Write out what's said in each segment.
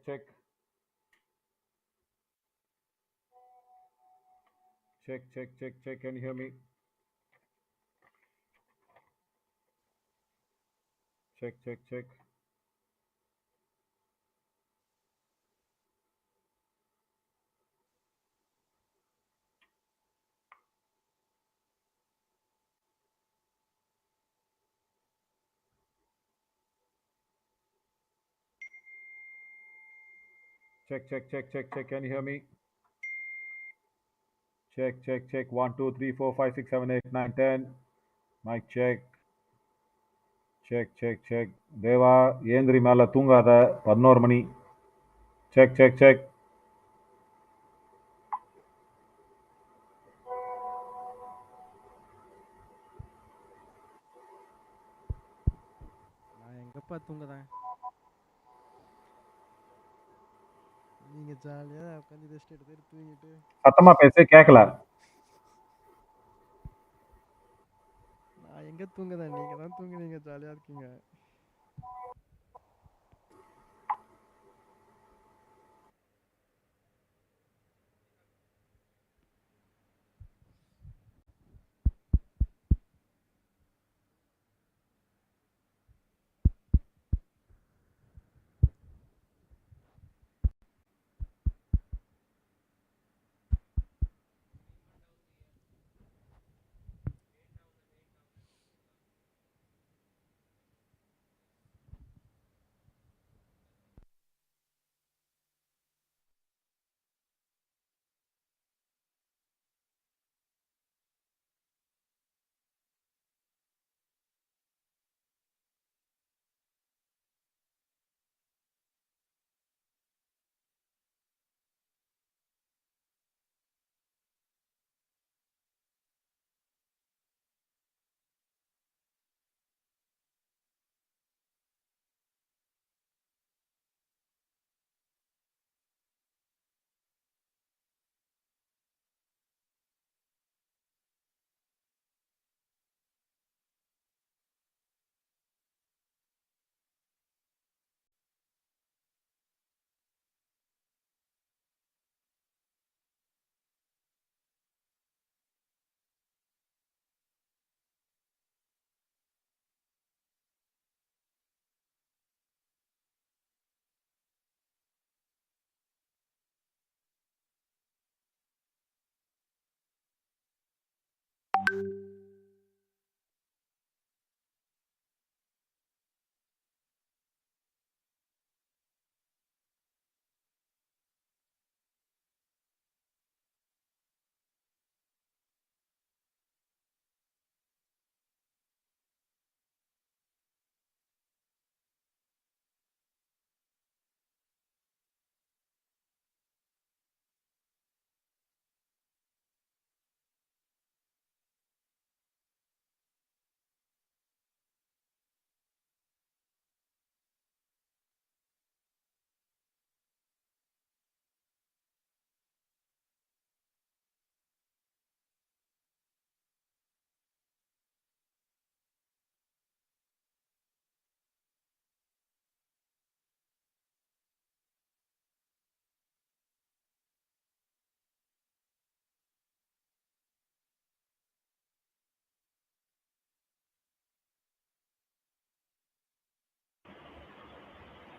check, check, check, check, check. Can you hear me? Check, check, check, check, check, check, check, check. Can you hear me? Check, check, check. 1, 2, 3, 4, 5, 6, 7, 8, 9, 10. Mic check, check, check, check. தேவா ஏந்திரி மேல தூங்காத 11 மணி. Check, check, check. நான் எங்கப்பா தூங்குறேன். நீங்க ஜாலியா உட்காந்து rest எடுத்துட்டு தூங்கிட்டு. சத்தமா பேசு கேட்கல. நான் எங்க தூங்குறேன், நீங்க தான் தூங்குறீங்க, ஜாலியா இருக்கீங்க.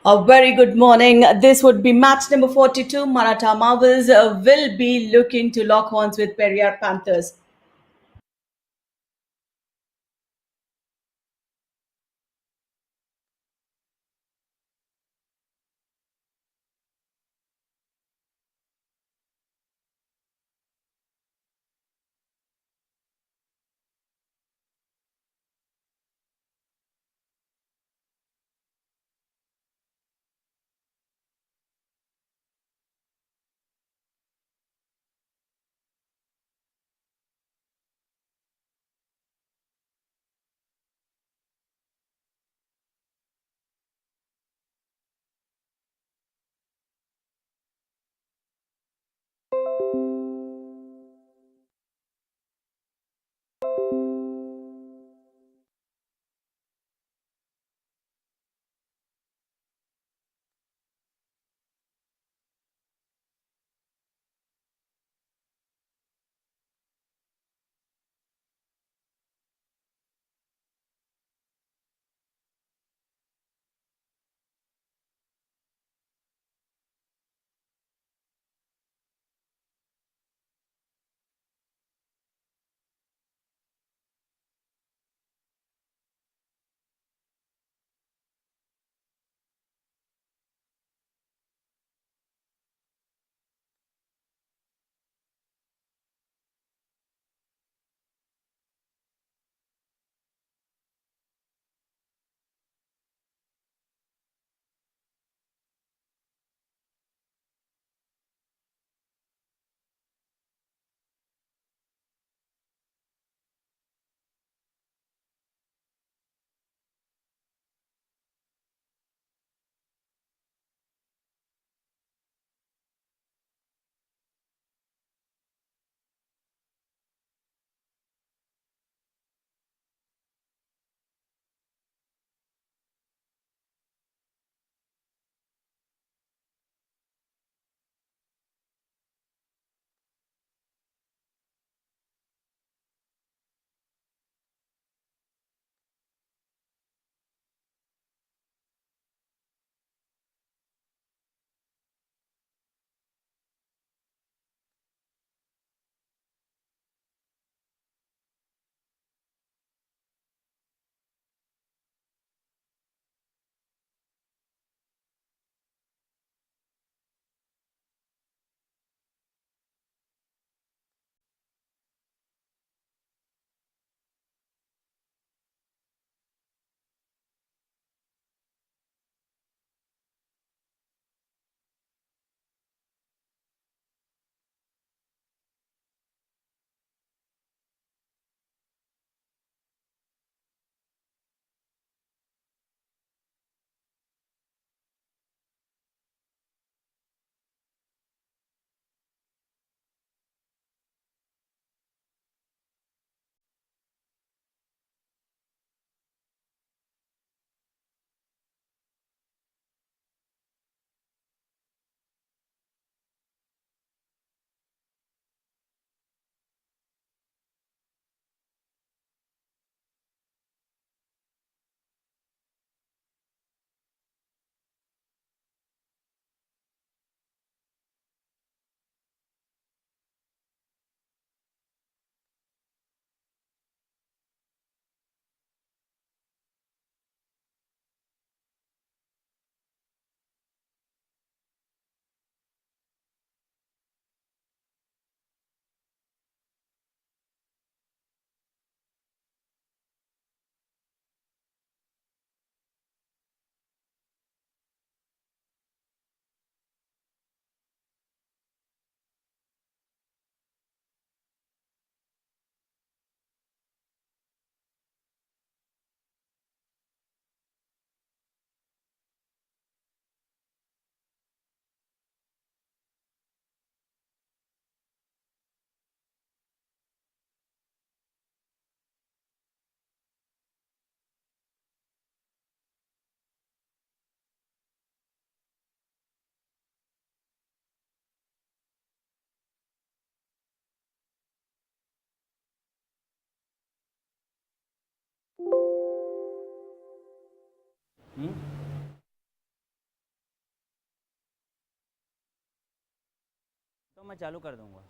A very good morning. This would be match number 42. Maratha Marvels will be looking to lock horns with Periyar Panthers. हम्म? तो मैं चालू कर दूंगा।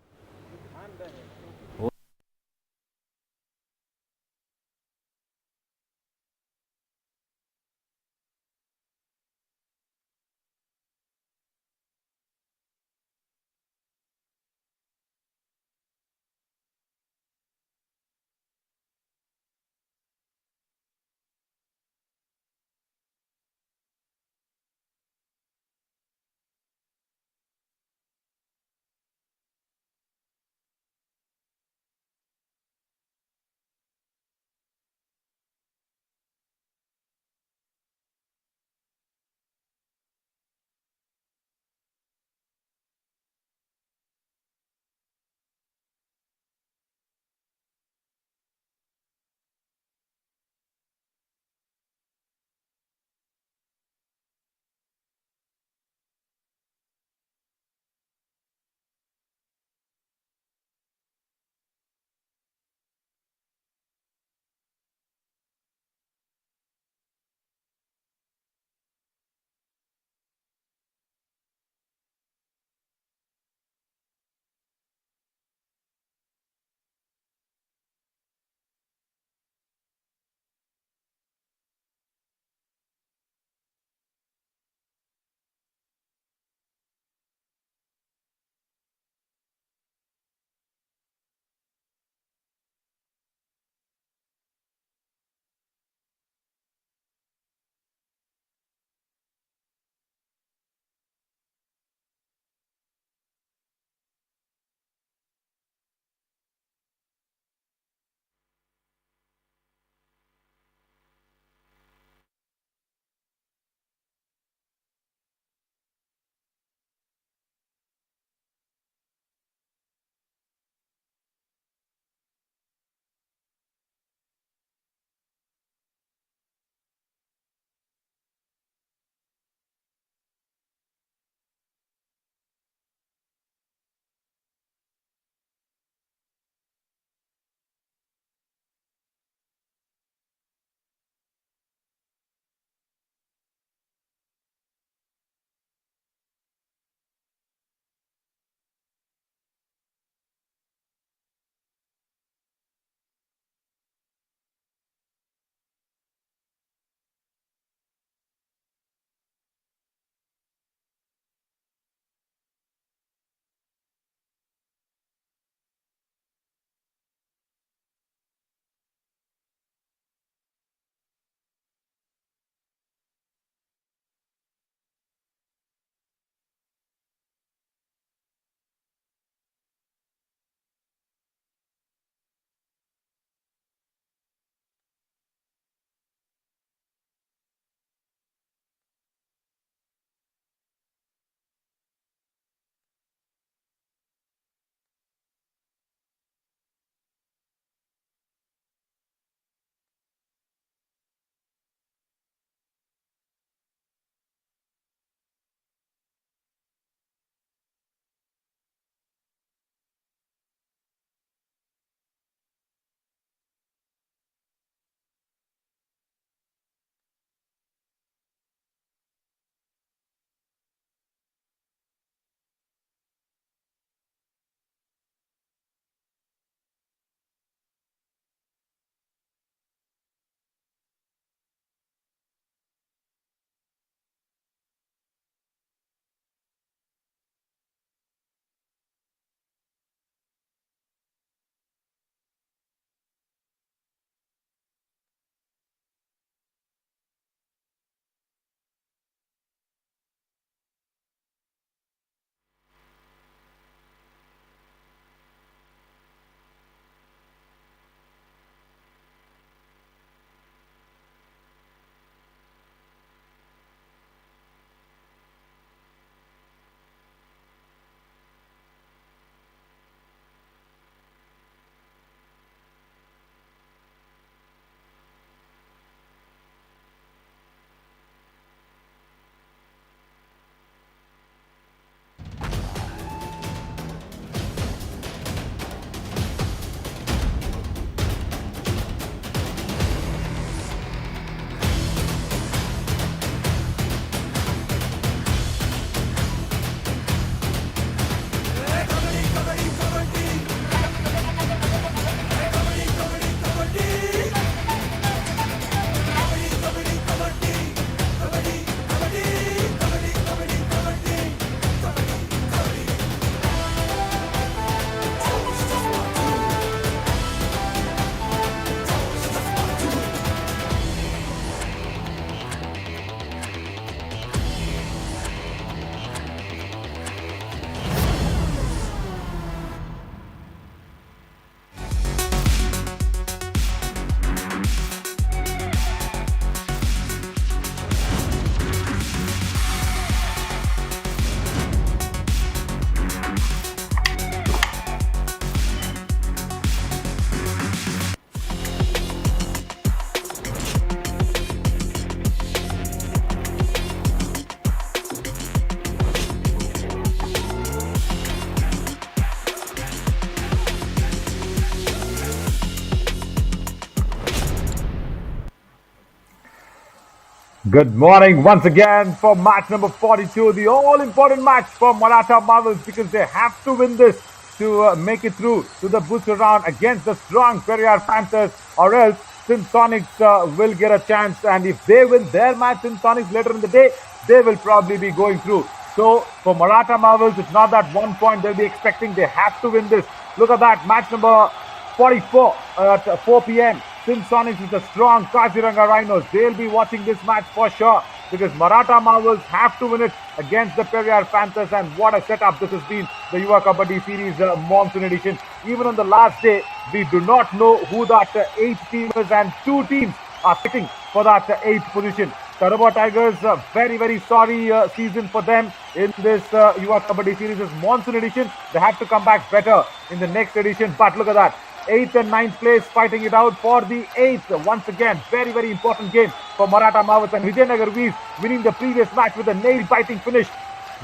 Good morning once again for match number 42, the all-important match for Maratha Marvels because they have to win this to make it through to the booster round against the strong Periyar Panthers, or else Sonics will get a chance, and if they win their match Sonics later in the day, they will probably be going through. So for Maratha Marvels, it's not that 1 point they'll be expecting, they have to win this. Look at that, match number 44 at 4 p.m. Sonics is the strong Kaziranga Rhinos. They'll be watching this match for sure because Maratha Marvels have to win it against the Periyar Panthers. And what a setup this has been, the Yuva Kabaddi Series Monsoon Edition. Even on the last day, we do not know who that 8 team is, and 2 teams are fighting for that 8th position. Karaba Tigers, very, very sorry season for them in this Yuva Kabaddi Series Monsoon Edition. They have to come back better in the next edition. But look at that. 8th and 9th place fighting it out for the 8th. Once again, very, very important game for Maratha Marvels, and Vijayanagar Vees winning the previous match with a nail-biting finish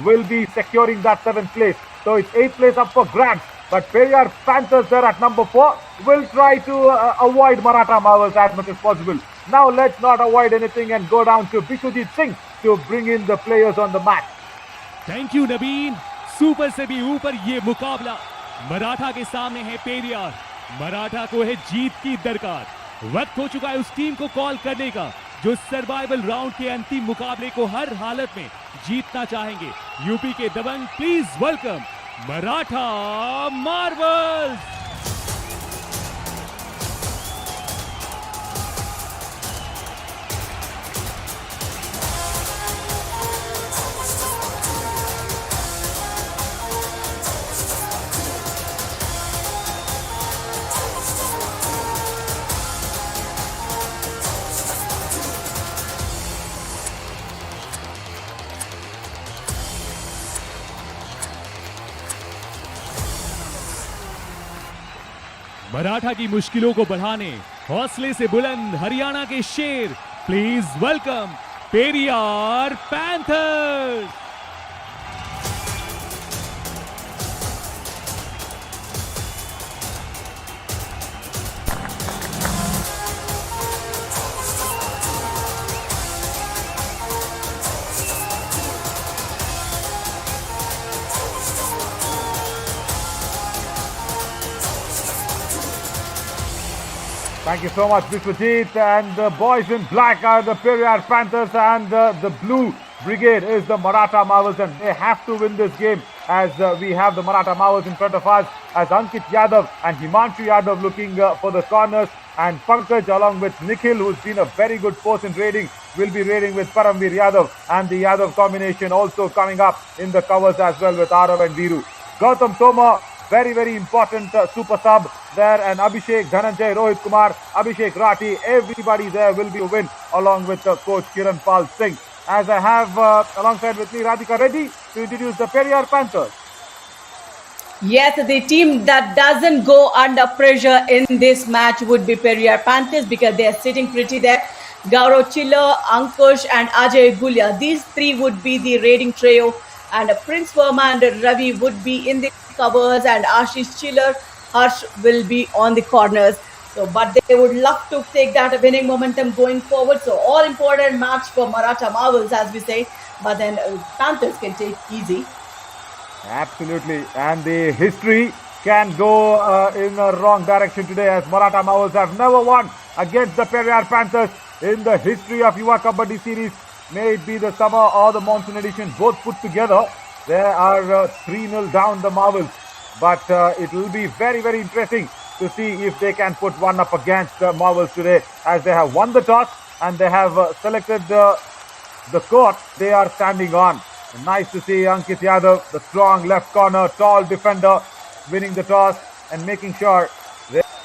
will be securing that 7th place. So it's 8th place up for grabs. But Periyar Panthers there at number 4 will try to avoid Maratha Marvels as much as possible. Now let's not avoid anything and go down to Bishwajit Singh to bring in the players on the match. Thank you Naveen. Super से भी ऊपर ये मुकाबला मराठा के सामने है पेरियार। मराठा को है जीत की दरकार। वक्त हो चुका है उस टीम को कॉल करने का जो सर्वाइवल राउंड के अंतिम मुकाबले को हर हालत में जीतना चाहेंगे। यूपी के Dabang, please welcome Maratha Marvels. Maratha की मुश्किलों को बढ़ाने हौसले से बुलंद हरियाणा के शेर, please welcome Periyar panthers. Thank you so much, Vishwajit. And the boys in black are the Periyar Panthers, and the blue brigade is the Maratha Marvels, and they have to win this game as we have the Maratha Marvels in front of us as Ankit Yadav and Himanshu Yadav looking for the corners, and Pankaj along with Nikhil, who's been a very good force in raiding, will be raiding with Paramveer Yadav, and the Yadav combination also coming up in the covers as well with Arav and Viru. Gautam Toma, very, very important super sub there, and Abhishek, Dhananjay, Rohit Kumar, Abhishek Rathi, everybody there will be a win along with coach Kiran Pal Singh. As I have alongside with me Radhika Reddy to introduce the Periyar Panthers. Yes, the team that doesn't go under pressure in this match would be Periyar Panthers because they are sitting pretty there. Gaurav Chiller, Ankush and Ajay Gulia. These 3 would be the raiding trio, and Prince Verma and Ravi would be in the covers, and Ashish Chiller, Harsh will be on the corners. So, but they would love to take that winning momentum going forward. So, all important match for Maratha Marvels, as we say, but then Panthers can take easy. Absolutely, and the history can go in a wrong direction today as Maratha Marvels have never won against the Periyar Panthers in the history of Yuva Kabaddi Series. May it be the summer or the monsoon edition, both put together. They are 3-0 down the Marvels, but it will be very, very interesting to see if they can put one up against the Marvels today, as they have won the toss and they have selected the court they are standing on. Nice to see Ankit Yadav, the strong left corner, tall defender, winning the toss and making sure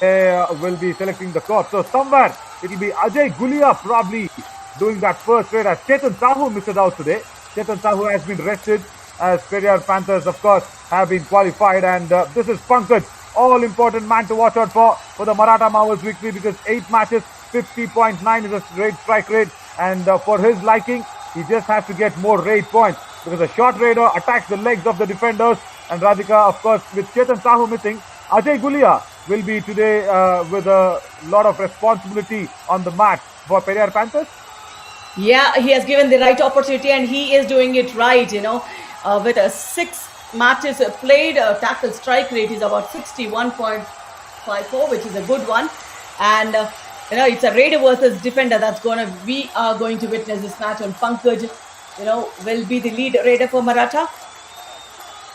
they will be selecting the court. So somewhere it will be Ajay Gulia probably doing that first raid, as Chetan Sahu missed it out today. Chetan Sahu has been rested, as Periyar Panthers, of course, have been qualified. And this is Pankaj, all-important man to watch out for the Maratha Marvels victory, because 8 matches, 50.9 is a raid strike rate. And for his liking, he just has to get more raid points, because a short raider attacks the legs of the defenders. And Radhika, of course, with Chetan Sahu missing, Ajay Gulia will be today with a lot of responsibility on the mat for Periyar Panthers. Yeah, he has given the right opportunity and he is doing it right, with a 6 matches played, tackle strike rate is about 61.54, which is a good one. And, it's a Raider versus defender we are going to witness this match on Pankaj, will be the lead Raider for Maratha.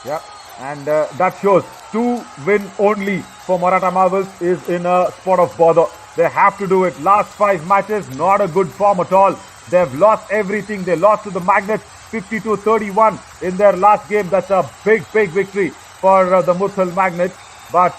Yeah, and that shows 2 win only for Maratha Marvels is in a spot of bother. They have to do it. Last 5 matches, not a good form at all. They've lost everything. They lost to the Magnets 52-31 in their last game. That's a big victory for the Muthal Magnets. But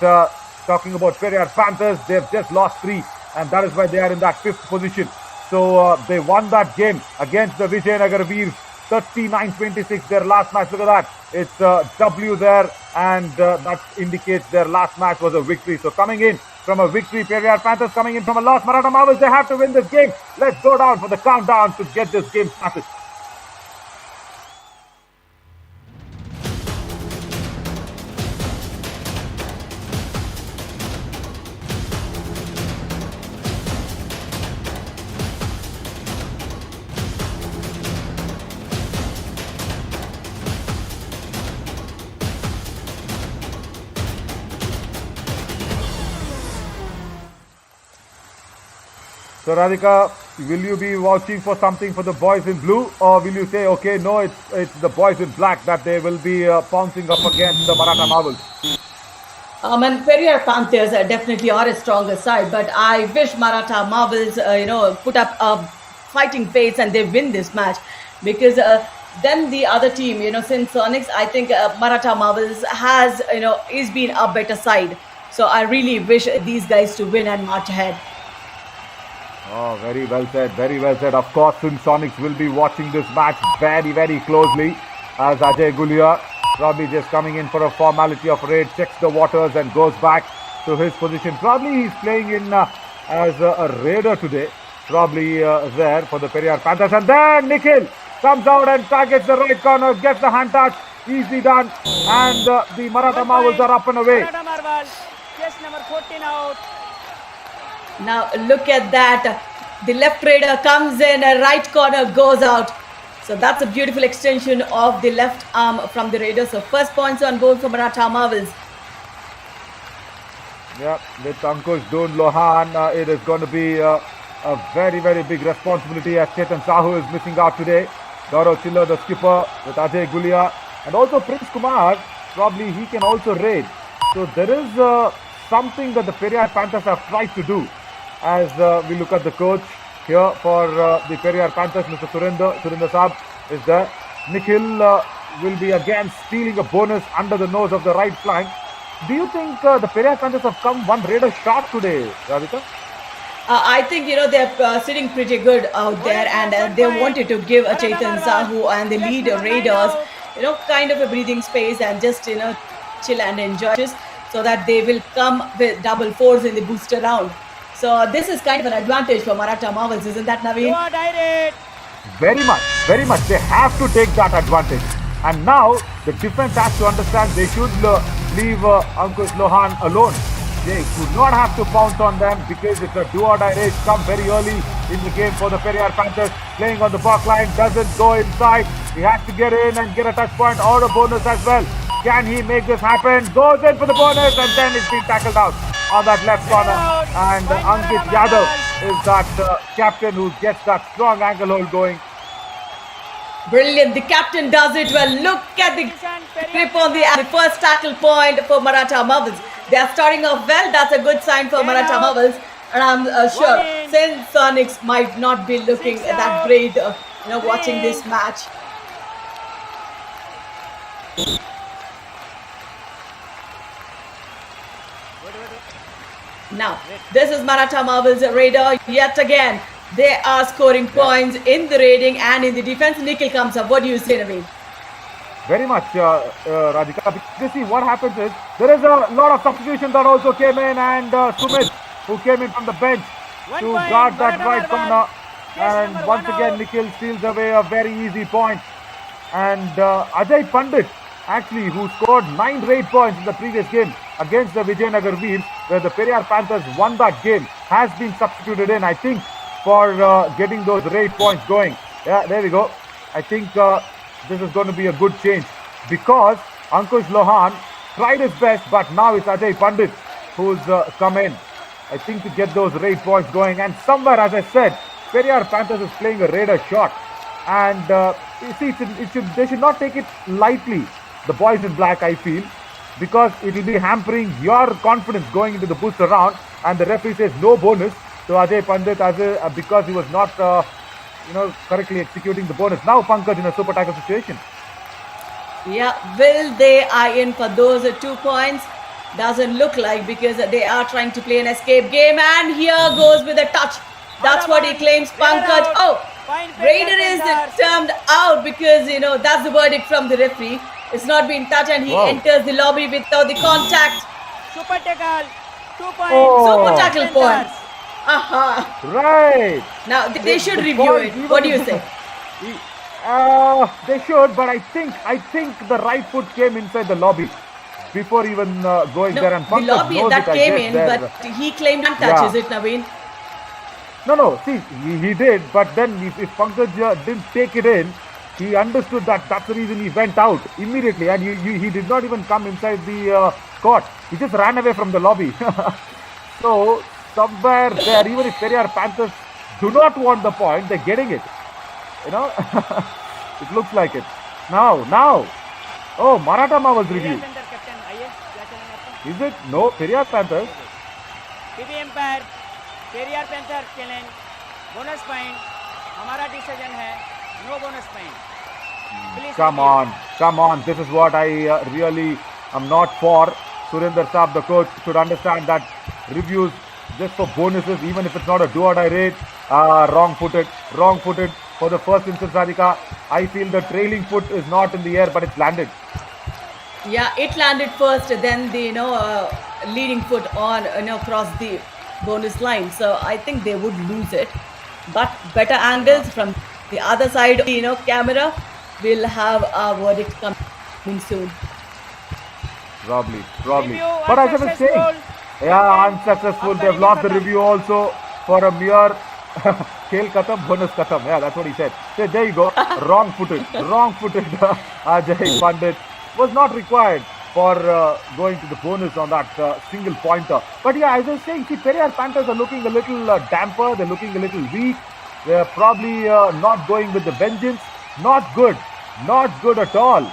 talking about Periyar Panthers, they've just lost 3, and that is why they are in that 5th position. So they won that game against the Vijayanagar Veers 39-26, their last match. Look at that. It's a W there, and that indicates their last match was a victory. So coming in from a victory, Periyar Panthers coming in from a loss. Maratha Marvels, they have to win this game. Let's go down for the countdown to get this game started. So Radhika, will you be watching for something for the boys in blue, or will you say, okay, no, it's the boys in black that they will be pouncing up against the Maratha Marvels? And Periyar Panthers definitely are a stronger side, but I wish Maratha Marvels, put up a fighting face and they win this match, because then the other team, since Sonics, I think Maratha Marvels has, is been a better side. So I really wish these guys to win and march ahead. Oh, very well said, very well said. Of course, Sonics will be watching this match very closely, as Ajay Gulia probably just coming in for a formality of raid, checks the waters and goes back to his position. Probably he's playing in as a raider today, probably there for the Periyar Panthers. And then Nikhil comes out and targets the right corner, gets the hand touch, easily done, and the Maratha Marvels are up and away. Maratha Marvels, yes, number 14 out. Now look at that. The left raider comes in, a right corner goes out. So that's a beautiful extension of the left arm from the Raiders. So first points on board for Maratha Marvels. Yeah, with Ankush Don Lohan, it is going to be a very big responsibility, as Chetan Sahu is missing out today. Gaurav Chiller, the skipper, with Ajay Gulia, and also Prince Kumar, probably he can also raid. So there is something that the Periyar Panthers have tried to do. As we look at the coach here for the Periyar Panthers, Mr. Surinder Saab is there. Nikhil will be again stealing a bonus under the nose of the right flank. Do you think the Periyar Panthers have come one raider short today, Radhika? I think, they're sitting pretty good out there, and they wanted to give Chetan Sahu and the lead Raiders, kind of a breathing space and just, chill and enjoy this, so that they will come with double fours in the booster round. So this is kind of an advantage for Maratha Marvels, isn't that, Naveen? Very much. They have to take that advantage. And now the defense has to understand they should leave Ankush Lohan alone. They should not have to pounce on them, because it's a do-or-die race. Come very early in the game for the Periyar Panthers. Playing on the back line, doesn't go inside. He has to get in and get a touch point or a bonus as well. Can he make this happen? Goes in for the bonus, and then it's been tackled out on that left corner. And Ankit Yadav is that captain who gets that strong ankle hold going. Brilliant. The captain does it well. Look at the grip on the first tackle point for Maratha Marvels. They are starting off well. That's a good sign for Maratha Marvels. And I'm sure since Sonics might not be looking that great, watching this match. Now, this is Maratha Marvels Raider yet again. They are scoring points in the raiding and in the defense. Nikhil comes up. What do you say, Naveen? Very much, Radhika. Because see, what happens is, there is a lot of substitution that also came in, and Sumit, who came in from the bench to guard that right corner. And once again, Nikhil steals away a very easy point. And Ajay Pandit, actually, who scored 9 raid points in the previous game against the Vijayanagar Veers, where the Periyar Panthers won that game, has been substituted in. I think for getting those raid points going. Yeah, there we go. I think this is going to be a good change because Ankush Lohan tried his best, but now it's Ajay Pandit who's come in, I think, to get those raid points going. And somewhere, as I said, Periyar Panthers is playing a raider shot. And you see, they should not take it lightly, the boys in black, I feel, because it will be hampering your confidence going into the booster round. And the referee says no bonus to Ajay Pandit because he was not, correctly executing the bonus. Now Pankaj in a super tackle situation. Yeah, will they eye in for those 2 points? Doesn't look like, because they are trying to play an escape game. And here goes with a touch. That's what he claims, Pankaj. Oh, Raider is termed out because, that's the verdict from the referee. It's not been touched and he enters the lobby without the contact. Super tackle, 2 points. Super tackle point. Aha. Right. Now they should review it. What do you say? They should, but I think the right foot came inside the lobby before even going there. And the lobby that came in, there. but he claimed untouch, is it, Naveen? No. See, he did, but then if Pankaj didn't take it in, he understood that that's the reason he went out immediately, and he did not even come inside the court. He just ran away from the lobby. So somewhere there, even if Periyar Panthers do not want the point, they're getting it. It looks like it. Now. Oh, Maratha Marvel's review. Is it? No, Periyar Panthers. TV umpire Periyar panther challenge bonus point हमारा decision है no bonus point Come on. This is what I really am not for. Surinder Saab, the coach, should understand that reviews just for bonuses, even if it's not a do or die raid, wrong-footed for the first instance, Radhika. I feel the trailing foot is not in the air, but it's landed. Yeah, it landed first, then the leading foot on across the bonus line. So I think they would lose it, but better angles from the other side. Camera will have a verdict coming soon. Probably. Review But as I was saying, yeah, unsuccessful. They've lost the review also for a mere Khel Khatam, bonus Khatam. Yeah, that's what he said. So there you go. Wrong-footed. Ajay Pandit was not required for going to the bonus on that single pointer. But yeah, as I was saying, see, Periyar Panthers are looking a little damper. They're looking a little weak. They're probably not going with the vengeance. Not good at all.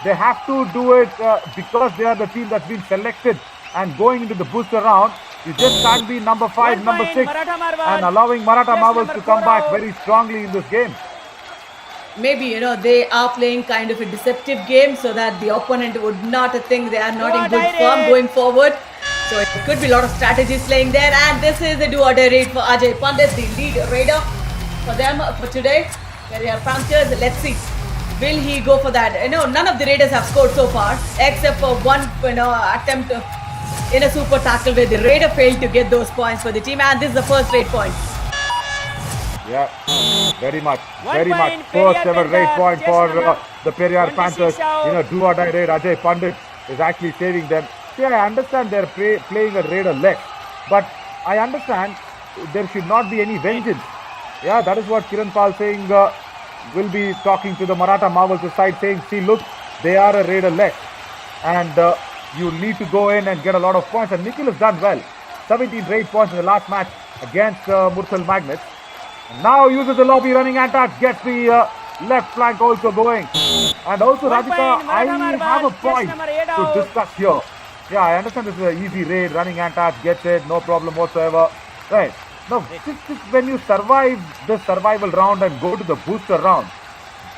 They have to do it because they are the team that's been selected and going into the booster round. You just can't be number 5, number 6 and allowing Maratha Marvels to come back very strongly in this game. Maybe, they are playing kind of a deceptive game so that the opponent would not think they are not in good form going forward. So it could be a lot of strategies playing there. And this is the do-or-die raid for Ajay Pandit, the lead raider for them for today. Periyar Panthers, let's see. Will he go for that? None of the raiders have scored so far, except for one attempt in a super tackle where the raider failed to get those points for the team. And this is the first raid point. Yeah, very much. Point, First ever raid Panthers, point for the Periyar 26 Panthers. out. Do or die raid. Ajay Pandit is actually saving them. See, I understand they're playing a raider left, but I understand there should not be any vengeance. Yeah, that is what Kiran Pal saying. Will be talking to the Maratha Marvels side, saying, see, look, they are a raider left, and you need to go in and get a lot of points. And Nikhil has done well. 17 raid points in the last match against Murthal Magnets. And now uses the lobby running attack, gets the left flank also going. And also, Radhika, I have a point to discuss here. Yeah, I understand this is an easy raid, running attack, gets it, no problem whatsoever. Right. Now, just when you survive the survival round and go to the booster round,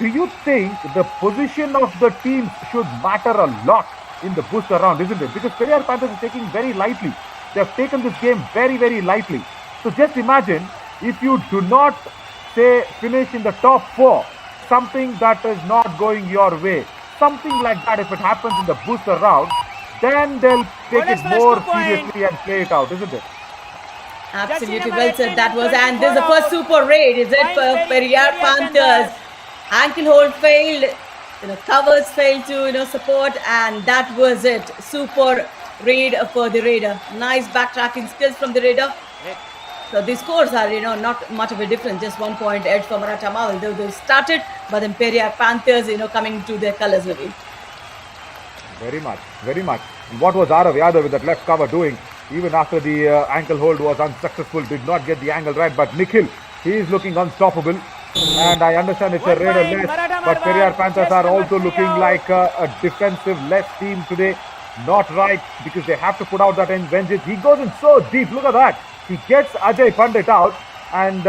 do you think the position of the teams should matter a lot in the booster round, isn't it? Because Periyar Panthers is taking very lightly. They have taken this game very, very lightly. So just imagine if you do not, say, finish in the top 4, something that is not going your way, something like that, if it happens in the booster round, then they'll take it more seriously and play it out, isn't it? Absolutely well said that was. And this is the first super raid, is it, for Periyar Panthers? Ankle hold failed, covers failed to support, and that was it. Super raid for the raider. Nice backtracking skills from the raider. So the scores are, not much of a difference, just 1 point edge for Maratha Marvel. They started, but then Periyar Panthers, coming to their colours, Naveen. Very much, very much. And what was Arav Yadav with that left cover doing? Even after the ankle hold was unsuccessful, did not get the angle right. But Nikhil, he is looking unstoppable. And I understand it's a raider less, but Periyar Panthers are also looking like a defensive less team today. Not right, because they have to put out that end vengeance. He goes in so deep, look at that. He gets Ajay Pandit out, and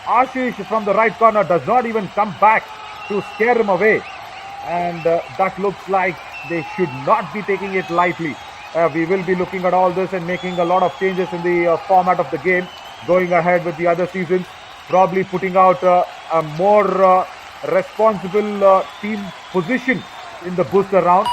Ashish from the right corner does not even come back to scare him away. And that looks like they should not be taking it lightly. We will be looking at all this and making a lot of changes in the format of the game, going ahead with the other seasons, probably putting out a more responsible team position in the booster round,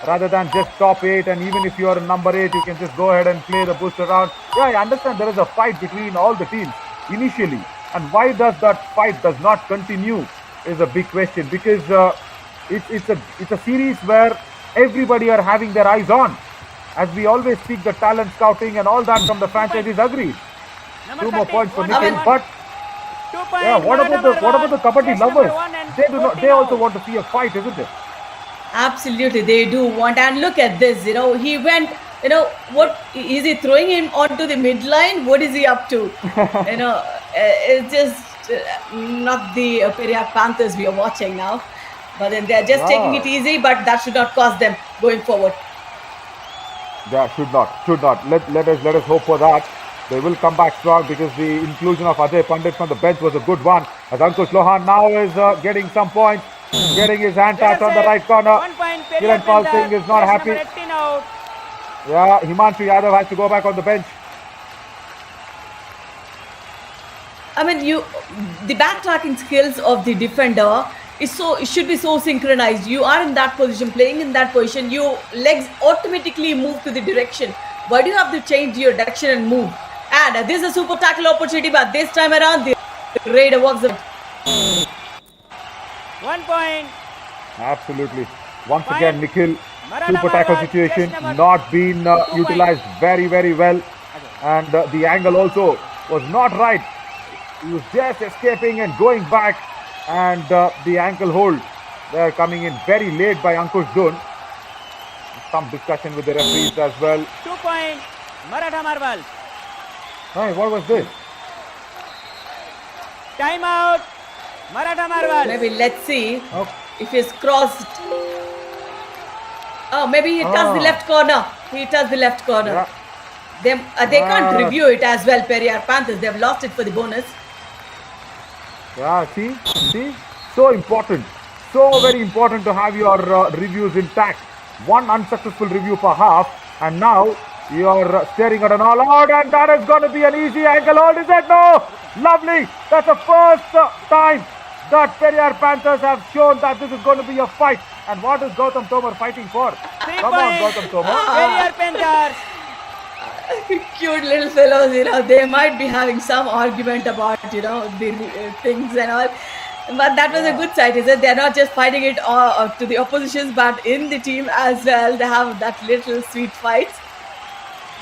rather than just top 8. And even if you are number 8, you can just go ahead and play the booster round. Yeah, I understand there is a fight between all the teams initially, and why does that fight does not continue is a big question, because it's a series where everybody are having their eyes on. As we always speak, the talent scouting and all that from the franchises agreed. 2 more points for Nikhil, but 2 points. yeah, what about the Kabaddi lovers? They also want to see a fight, isn't it? Absolutely, they do want. And look at this, he went, what is he throwing him onto the midline? What is he up to? It's just not the Periyar Panthers we are watching now. But then they're just taking it easy, but that should not cost them going forward. Yeah, should not. Let us hope for that. They will come back strong, because the inclusion of Ajay Pandit from the bench was a good one. As Ankush Lohan now is getting some points, getting his hand touch on the right corner. 1 point. Kiran Pal Singh is not happy. Out. Yeah, Himanshu Yadav has to go back on the bench. I mean, the backtracking skills of the defender it should be so synchronized. You are in that position, playing in that position, your legs automatically move to the direction. Why do you have to change your direction and move? And this is a super tackle opportunity, but this time around the raider works the 1 point. Absolutely. Once Point. again, Nikhil, Maratha super tackle Marvel, situation just number not been utilized very, very well. And the angle also was not right. He was just escaping and going back. And the ankle hold, they're coming in very late by Ankush Dun. Some discussion with the referees as well. 2 point. Maratha Marvel. Hey, what was this? Time out. Maratha Marvel. Maybe let's see Okay. if he's crossed. Oh, maybe he touched the left corner. He touched the left corner. Yeah. They can't review it as well, Periyar Panthers. They've lost it for the bonus. Yeah, see, so important, so very important to have your reviews intact. One unsuccessful review per half, and now you're staring at an all-out, and that is going to be an easy ankle hold, is it? No, lovely. That's the first time that Periyar Panthers have shown that this is going to be a fight. And what is Gautam Tomar fighting for? 3 Come point. on, Gautam Tomar. Periyar Panthers. Cute little fellows, they might be having some argument about, the things and all. But that was a good sight, is it? They're not just fighting it to the oppositions, but in the team as well. They have that little sweet fight.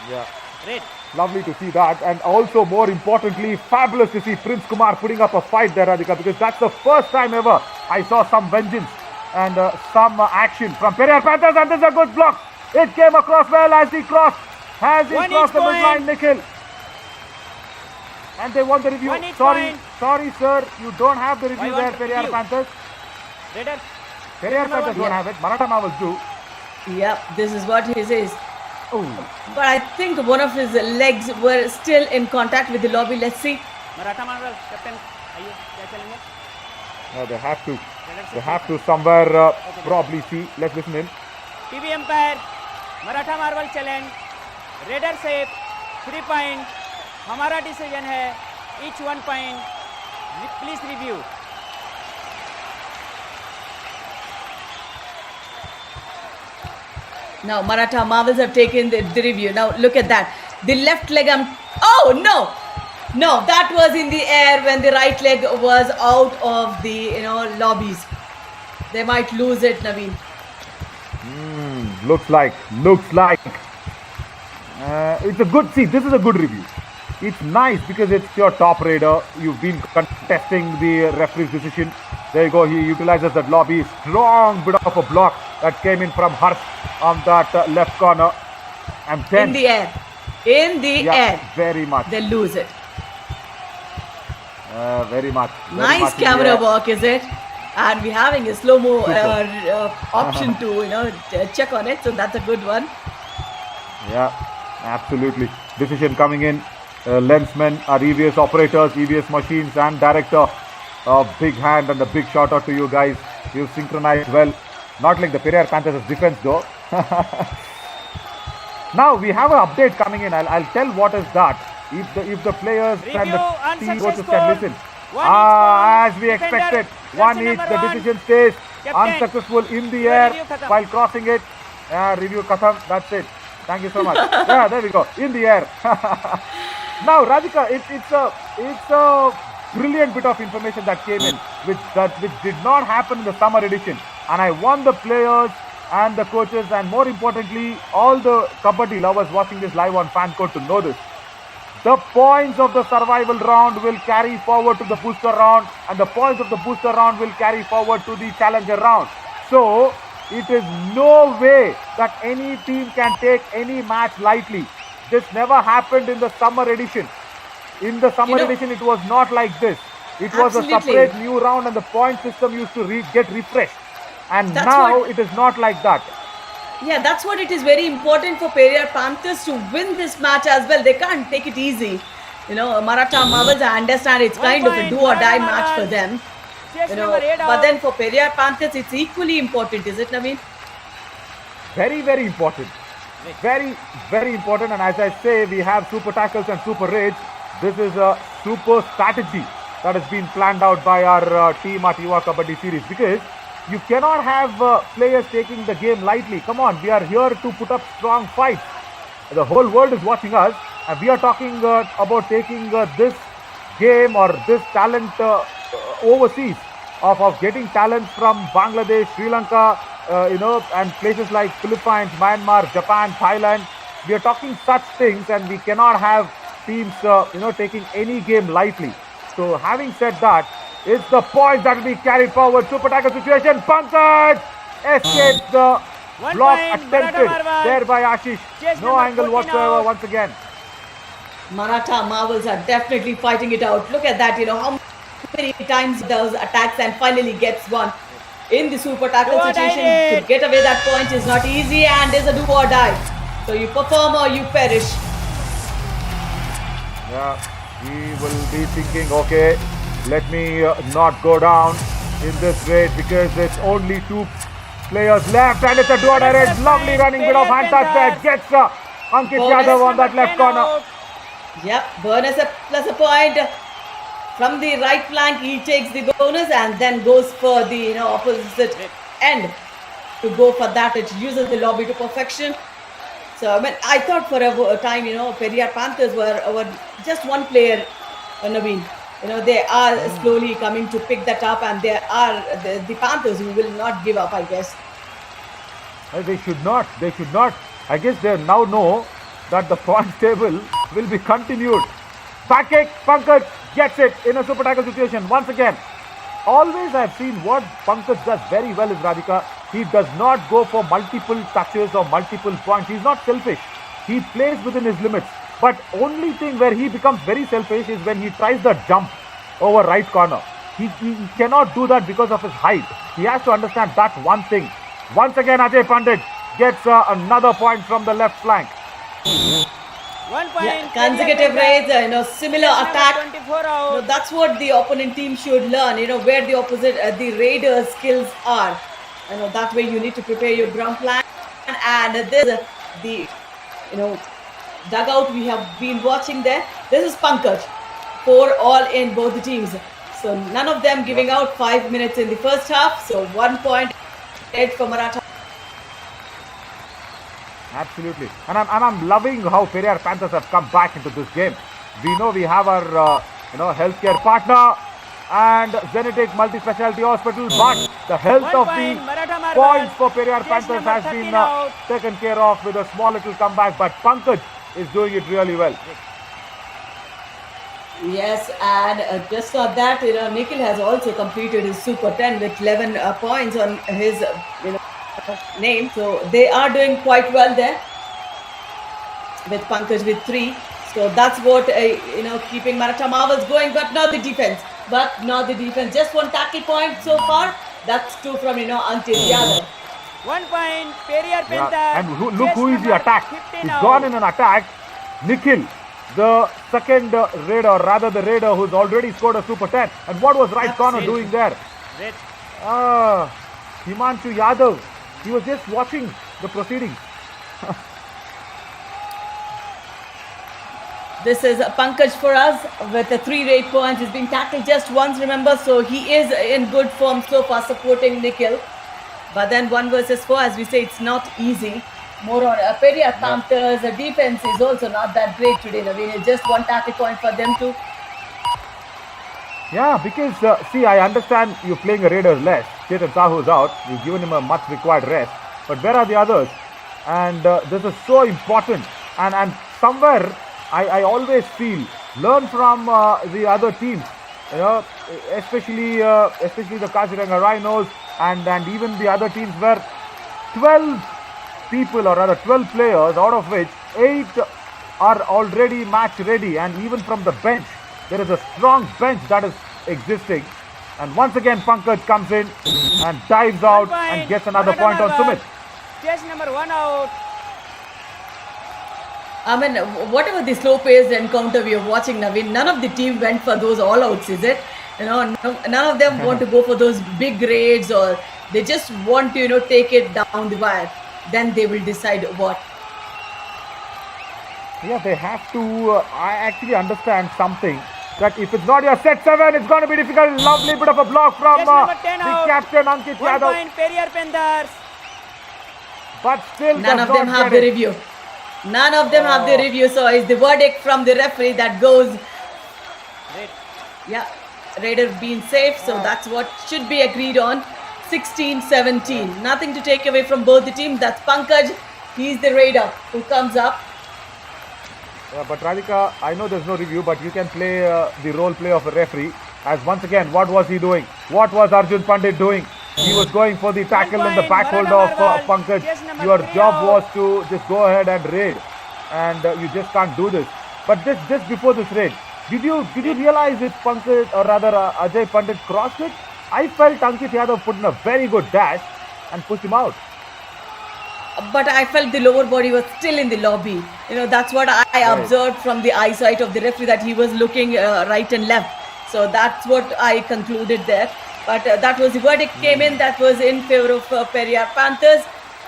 Yeah. Great. Lovely to see that, and also more importantly, fabulous to see Prince Kumar putting up a fight there, Radhika, because that's the first time ever I saw some vengeance and some action from Periyar Panthers, and this is a good block. It came across well as he crossed. Has he One crossed the each midline, point. Nikhil? And they want the review. One each Sorry, point. sorry, sir, you don't have the review Why there, want Periyar review? Panthers. Raider. Periyar Panthers don't have it. Maratha Marvels do. Yep, this is what he says. Oh, But I think one of his legs were still in contact with the lobby. Let's see. Maratha Marvel. Captain. आइए क्या चलेंगे? they have to somewhere probably see. Let's listen in. TV umpire Maratha marvel challenge raider से 3 point हमारा decision है each 1 point please review Now Maratha Marvels have taken the review. Now look at that. The left leg. Oh no, no, that was in the air when the right leg was out of the lobbies. They might lose it, Naveen. Looks like. It's a good. See, this is a good review. It's nice because it's your top raider. You've been contesting the referee's decision. There you go. He utilizes that lobby. Strong bit of a block that came in from Harsh on that left corner. And then In the air. In the air. very much. They lose it. Very much. Very Nice much in the camera air. work, is it? And we're having a slow-mo Super. option to, check on it. So that's a good one. Yeah, absolutely. Decision coming in. Lensmen, our EVS operators, EVS machines, and director. A big hand and a big shout out to you guys. You synchronized well. Not like the Periyar Panthers' defense though. Now we have an update coming in. I'll tell what is that. If the players and the team coaches can listen. As we expected, one each. The decision stays unsuccessful in the air while crossing it. Review Katham. That's it. Thank you so much. Yeah, there we go. In the air. Now, Radhika, it's a brilliant bit of information that came in, which did not happen in the summer edition. And I want the players and the coaches, and more importantly, all the kabaddi lovers watching this live on Fan Code to know this. The points of the survival round will carry forward to the booster round, and the points of the booster round will carry forward to the challenger round. So, it is no way that any team can take any match lightly. This never happened in the summer edition. In the summer edition, it was not like this. It was a separate new round, and the point system used to get refreshed. And now it is not like that. Yeah, that's what it is very important for Periyar Panthers to win this match as well. They can't take it easy. Maratha Marvels, I understand it's kind of a do or die match for them. But then for Periyar Panthers, it's equally important, is it, Naveen? Very, very important. Very, very important. And as I say, we have super tackles and super raids. This is a super strategy that has been planned out by our team at Yuva Kabaddi series, because you cannot have players taking the game lightly. Come on, we are here to put up strong fights. The whole world is watching us, and we are talking about taking this game or this talent overseas, of getting talents from Bangladesh, Sri Lanka, and places like Philippines, Myanmar, Japan, Thailand. We are talking such things, and we cannot have teams, taking any game lightly. So, having said that, it's the points that will be carried forward. Super tackle situation. Pankaj escapes the block attempted there by Ashish. No angle whatsoever once again. Maratha Marvels are definitely fighting it out. Look at that, how many times those attacks and finally gets one. In the super tackle situation, to get away that point is not easy, and there's a do or die. So you perform or you perish. Yeah, he will be thinking, okay, let me not go down in this raid because it's only two players left, and it's a do or die raid. Lovely running bit of hand touch there. Gets Ankit Yadav on that left corner. Yep, bonus plus a point. From the right flank, he takes the bonus and then goes for the opposite end to go for that. It uses the lobby to perfection. So I thought for a time, Periyar Panthers were just one player, Naveen. They are slowly coming to pick that up, and there are the Panthers who will not give up, I guess. They should not. They should not. I guess they now know that the points table will be continued. Back kick, Pankaj gets it in a super tackle situation once again. Always I've seen what Pankaj does very well is, Radhika. He does not go for multiple touches or multiple points. He's not selfish. He plays within his limits. But only thing where he becomes very selfish is when he tries the jump over right corner. He cannot do that because of his height. He has to understand that one thing. Once again, Ajay Pandit gets another point from the left flank. 1 point. Yeah, consecutive raids, similar attack. That's what the opponent team should learn. Where the opposite, the raiders' skills are. That way you need to prepare your ground plan. And this, the dugout we have been watching there. This is Pankaj. 4 all in both the teams. So none of them giving out 5 minutes in the first half. So 1 point edge for Maratha. Absolutely. And I'm loving how Periyar Panthers have come back into this game. We know we have our healthcare partner and Genetic Multi-Speciality Hospital, but the health of the points for Periyar Panthers has been taken care of with a small little comeback, but Pankaj is doing it really well. Yes, and just not that, Nikhil has also completed his Super 10 with 11 points on his, name. So they are doing quite well there with Pankaj with 3. So that's what, keeping Maratha Marvels going, but not the defense. Just one tackle point so far. That's 2 from, Ankit Yadav. 1 point, Periyar Yeah, Panthers. and look Chase who is the number attack. 50 He's now. gone in an attack. Nikhil, the second raider, or rather the raider who's already scored a Super 10. And what was right corner Absolutely. doing there? Great. Himanshu Yadav, he was just watching the proceedings. This is Pankaj for us with the 3 rate points. He's been tackled just once, remember, so he is in good form so far supporting Nikhil. But then 1 versus 4, as we say, it's not easy. More on Periyar Panthers. The defense is also not that great today, Naveen. It's just 1 tackle point for them too. Yeah, because see, I understand you're playing a raider less. Chetan Sahu's out. You've given him a much required rest. But where are the others? And this is so important. And somewhere I always feel learn from the other teams. Especially the Kaziranga Rhinos and even the other teams where 12 people, or rather 12 players, out of which 8 are already match ready, and even from the bench there is a strong bench that is existing. And once again Pankaj comes in and dives 1 out point, and gets another Maratha point on Marvels. Sumit. Chase number 1 out. I mean, whatever the slow-paced encounter we are watching, Naveen, none of the team went for those all-outs, is it? None of them want to go for those big raids, or they just want to, take it down the wire. Then they will decide what. Yeah, they have to. I actually understand something, that if it's not your set 7, it's going to be difficult. Lovely bit of a block from Chase number 10 the out. captain Ankit 1 Yadav, point, Periyar Panthers. but still None does of them not have get the it. review. None of them have the Oh. review. So it's the verdict from the referee that goes, Great. yeah, Raider being safe. So that's what should be agreed on. 16-17. Nothing to take away from both the teams. That's Pankaj. He's the Raider who comes up. But Radhika, I know there's no review, but you can play the role play of a referee. As once again, what was he doing? What was Arjun Pandit doing? He was going for the tackle in the point, back hold Maratha of Marvels. Pankaj. Yes, number Your 3 job out. was to just go ahead and raid, and you just can't do this. But just before this raid, did you realize if Pankaj, or rather Ajay Pandit crossed it? I felt Ankit Yadav put in a very good dash and pushed him out. But I felt the lower body was still in the lobby. That's what I observed from the eyesight of the referee, that he was looking right and left. So that's what I concluded there. But that was the verdict came in. That was in favor of Periyar Panthers.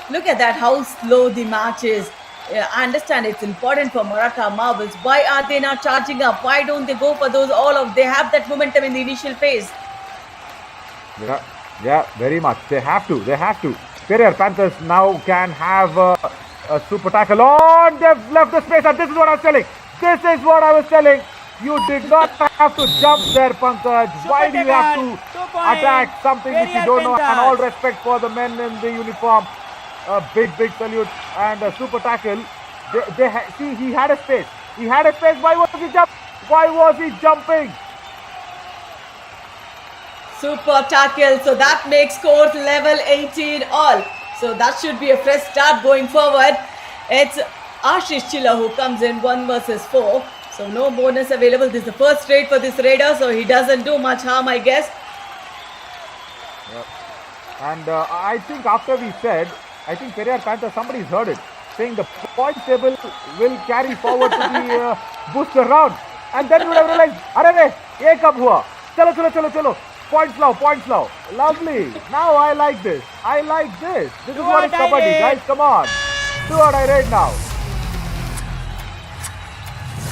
Look at that, how slow the match is. I understand it's important for Maratha Marvels. Why are they not charging up? Why don't they go for those all of? They have that momentum in the initial phase. Yeah, very much. They have to. Periyar Panthers now can have a super tackle on. They've left the space, and this is what I was telling. You did not have to jump there, Pankaj. Why do you have to 2 point, attack something which you Periyar don't know? And all Panthers. respect for the men in the uniform. A big salute and a super tackle. See, he had a space. Why was he jumping? Super tackle. So that makes scores level 18 all. So that should be a fresh start going forward. It's Ashish Chilla who comes in 1 versus 4. So no bonus available. This is the first raid for this Raider, so he doesn't do much harm, I guess. And I think after we said, I think Periyar Panthers, somebody's heard it, saying the points table will carry forward to the booster round. And then you would have realized, arre, ye kab hua? Chalo. Points now. Lovely. Now I like this. This is what is Kabaddi, guys. Come on. Do what I read now.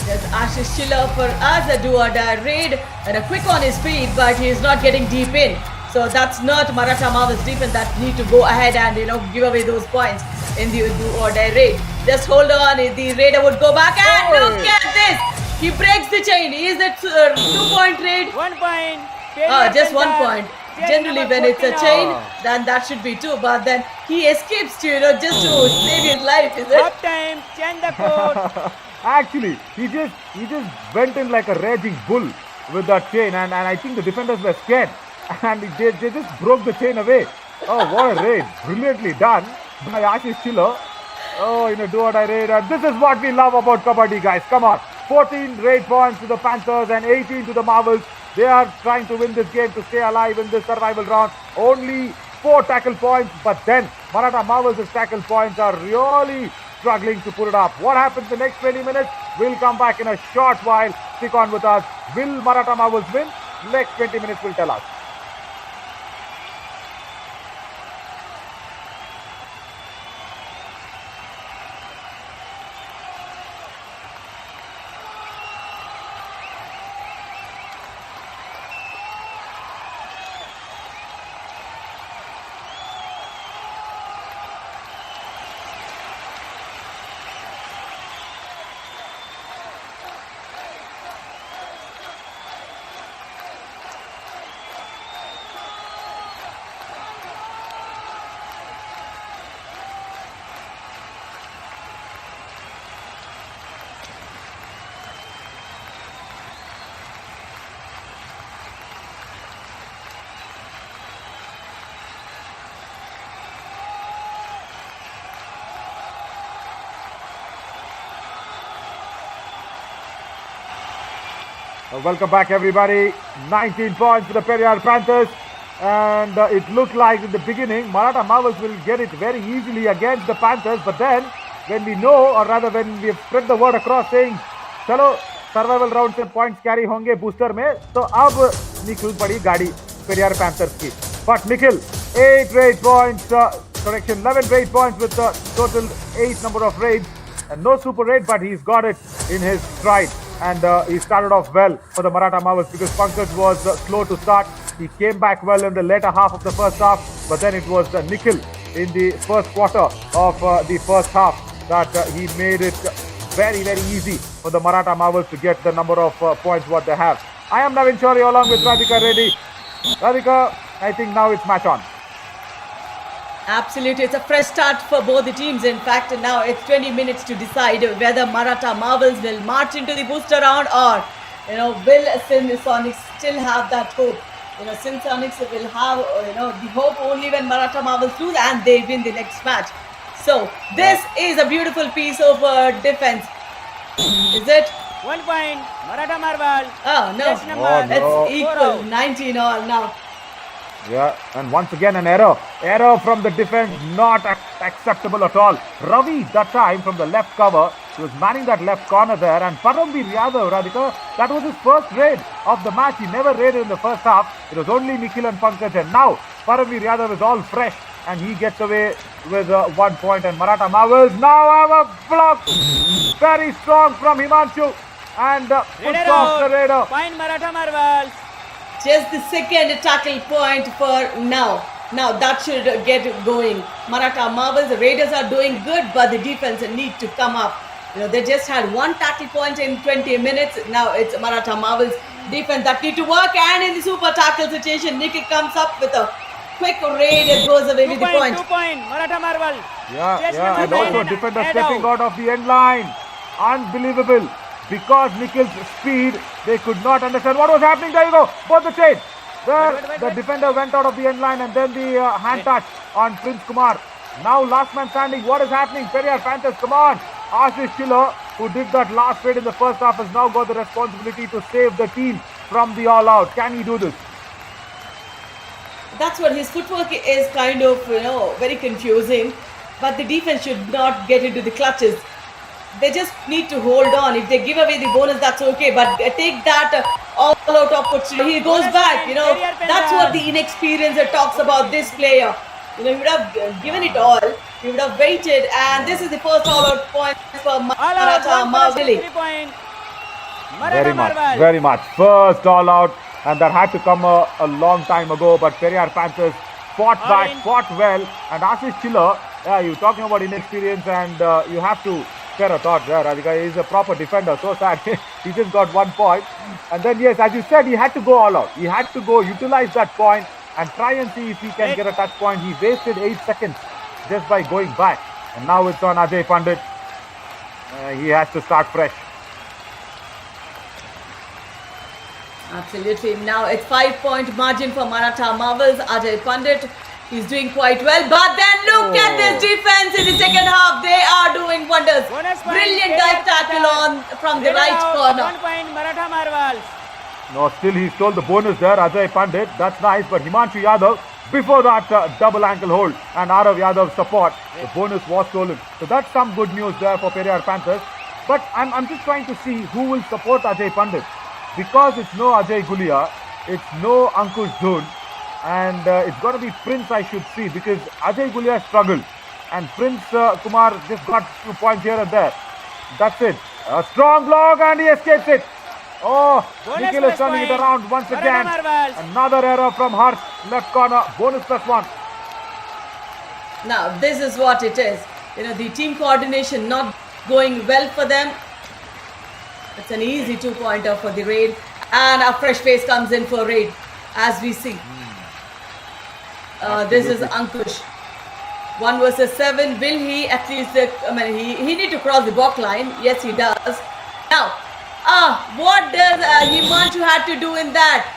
There's Ashish Chilla for us, a do-or-die raid, and a quick on his feet, but he's not getting deep in. So that's not Maratha Marvels defense that need to go ahead and give away those points in the do-or-die raid. Just hold on, the Raider would go back, and look at this! He breaks the chain. Is it 2-point raid? 1 point. Just 1 point. Generally, when it's a chain, now. then that should be 2. But then he escapes to, just to save his life, is it? Half time. Change the court. Actually, he just went in like a raging bull with that chain, and I think the defenders were scared, and they just broke the chain away. Oh, what a raid! Brilliantly done by Ashish Chilo. Oh, do or die raid, and this is what we love about Kabaddi, guys. Come on, 14 raid points to the Panthers and 18 to the Marvels. They are trying to win this game to stay alive in this survival round. Only 4 tackle points, but then Maratha Marvels' tackle points are really struggling to pull it up. What happens the next 20 minutes? We'll come back in a short while. Stick on with us. Will Maratha Marvels win? Next 20 minutes will tell us. Welcome back, everybody. 19 points for the Periyar Panthers. And it looked like in the beginning, Maratha Marvels will get it very easily against the Panthers. But then, when we know, or rather when we have spread the word across saying, chalo, survival round se points carry honge booster mein, so ab Nikhil padi gaadi Periyar Panthers ki. But Nikhil, 8 raid points, 11 raid points with the total 8 number of raids. And no super raid, but he's got it in his stride. And he started off well for the Maratha Marvels because Pankaj was slow to start. He came back well in the later half of the first half, but then it was Nikhil in the first quarter of the first half that he made it very, very easy for the Maratha Marvels to get the number of points what they have. I am Navin Chauri along with Radhika Reddy. Radhika, I think now it's match on. Absolutely, it's a fresh start for both the teams. In fact, now it's 20 minutes to decide whether Maratha Marvels will march into the booster round or, will Sin Sonics still have that hope? Sin Sonics will have, the hope only when Maratha Marvels lose and they win the next match. So this is a beautiful piece of defense. Is it? 1 point, Maratha Marvel. Oh no, it's equal, 19 all now. Yeah, and once again an error. Error from the defense, not acceptable at all. Ravi, that time from the left cover, he was manning that left corner there. And Paramveer Yadav, Radhika, that was his first raid of the match. He never raided in the first half. It was only Nikhil and Pankaj. And now Paramveer Yadav is all fresh. And he gets away with 1 point. And Maratha Marvels now have a block. Very strong from Himanshu. And puts off the raider. Point Maratha Marvels. Just the second tackle point for now. Now that should get going. Maratha Marvels, the Raiders are doing good, but the defense need to come up. They just had 1 tackle point in 20 minutes. Now it's Maratha Marvels defense that need to work. And in the super tackle situation, Nikhil comes up with a quick raid and goes away with the point. 2 point, Maratha Marvel. Yeah, and also defender stepping out of the end line. Unbelievable. Because Nikhil's speed, they could not understand what was happening. There you go, both the chain. There, the defender went out of the end line and then the hand touch on Prince Kumar. Now last man standing, what is happening? Periyar Panthers, come on. Ashish Chiller, who did that last raid in the first half, has now got the responsibility to save the team from the all-out. Can he do this? That's what his footwork is kind of, very confusing. But the defense should not get into the clutches. They just need to hold on. If they give away the bonus, that's okay. But take that all-out opportunity. He goes back. That's what the inexperience talks about this player. He would have given it all. He would have waited. And this is the first all-out point for Maratha Marvels. Very much. First all-out. And that had to come a long time ago. But Periyar Panthers fought back, fought well. And Ashish Chiller, you're talking about inexperience and you have to spare a thought there. Radhika is a proper defender. So sad. He just got 1 point. And then, yes, as you said, he had to go all out. He had to go utilize that point and try and see if he can get a touch point. He wasted 8 seconds just by going back. And now it's on Ajay Pandit. He has to start fresh. Absolutely. Now it's 5-point margin for Maratha Marvels. Ajay Pandit, he's doing quite well. But then look at this defense in the second half. They are doing wonders. Bonus point, Brilliant Periyar dive tackle on Panthers. from the Rated right out, corner. 1 point Maratha Marvels. No, still he stole the bonus there, Ajay Pandit. That's nice, but Himanshu Yadav, before that double ankle hold and Arav Yadav's support, the bonus was stolen. So that's some good news there for Periyar Panthers. But I'm just trying to see who will support Ajay Pandit. Because it's no Ajay Gulia, it's no Ankush Dhun, and it's got to be Prince I should see, because Ajay Gulia struggled and Prince Kumar just got 2 points here and there. That's it. A strong block and he escapes it. Oh, Bonus Nikhil is plus turning it point. around once Maratha again. Marvels. Another error from Harsh, left corner. Bonus +1. Now this is what it is. The team coordination not going well for them. It's an easy 2-pointer for the raid, and a fresh face comes in for raid, as we see. This is Ankush. 1 versus 7. Will he at least? He need to cross the block line. Yes, he does. Now, what does Himanshu had to do in that?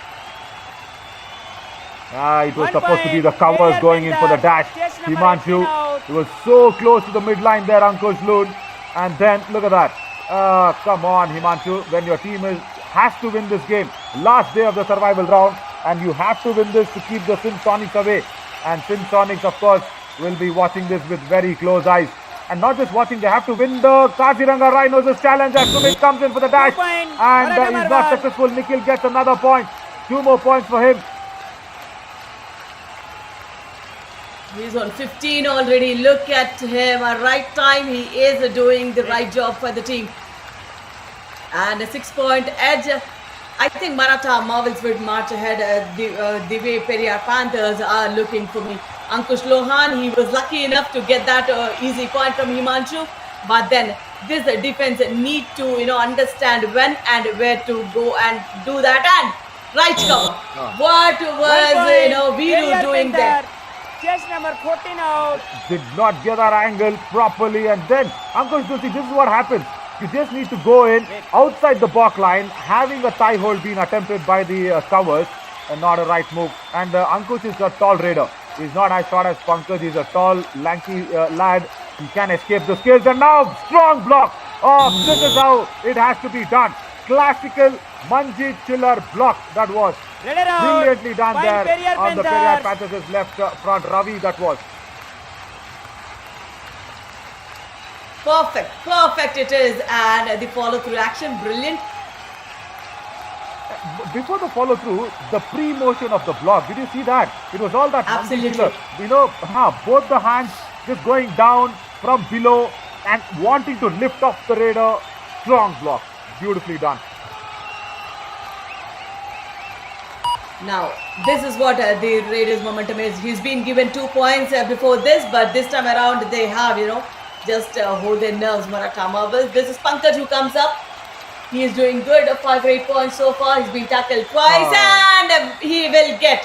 It was 1 supposed to be the point, covers Periyar going in for the dash. Panthers. Chase number Himanshu, 18 out. he was so close to the midline there, Ankush Loon. And then look at that. Come on, Himanshu. When your team has to win this game, last day of the survival round, and you have to win this to keep the Sin Sonics away. And Sin Sonics, of course, will be watching this with very close eyes. And not just watching, they have to win the Kaziranga Rhinos' challenge as Sumit comes in for the dash. 2 point, And Maratha he's not Marvels. successful. Nikhil gets another point. 2 more points for him. He's on 15 already. Look at him. At right time, he is doing the right job for the team. And a 6-point edge. I think Maratha Marvels will march ahead the way Periyar Panthers are looking for me. Ankush Lohan, he was lucky enough to get that easy point from Himanshu. But then this defense need to understand when and where to go and do that. And right cover. What 1 was point, Viru Periyar doing there? Panthers. Chase number 14 out. Did not get that angle properly, and then Ankush Doshi, this is what happens. You just need to go in outside the block line, having a tie hold being attempted by the covers, and not a right move. And Ankush is a tall raider. He's not as short as Pankaj. He's a tall, lanky lad. He can escape the skills, and now strong block. Oh, this is how it has to be done. Classical Manjit Chiller block that was. Rated out. Brilliantly done Point there Periyar on the Periyar Panthers. Panthers' left front. Ravi, that was. Perfect it is, and the follow-through action, brilliant. Before the follow through, the pre-motion of the block, did you see that? It was all that Absolutely. mandicular. Both the hands just going down from below and wanting to lift off the raider. Strong block, beautifully done. Now, this is what the Raiders' momentum is. He's been given 2 points before this, but this time around they have, just hold their nerves, Maratha Marvels. This is Pankaj who comes up. He is doing good, 5 or 8 points so far. He's been tackled twice, and he will get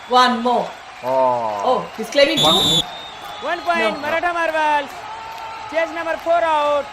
1 more. Oh, he's claiming 2. 1 point, No. Maratha Marvels. Chase number 4 out.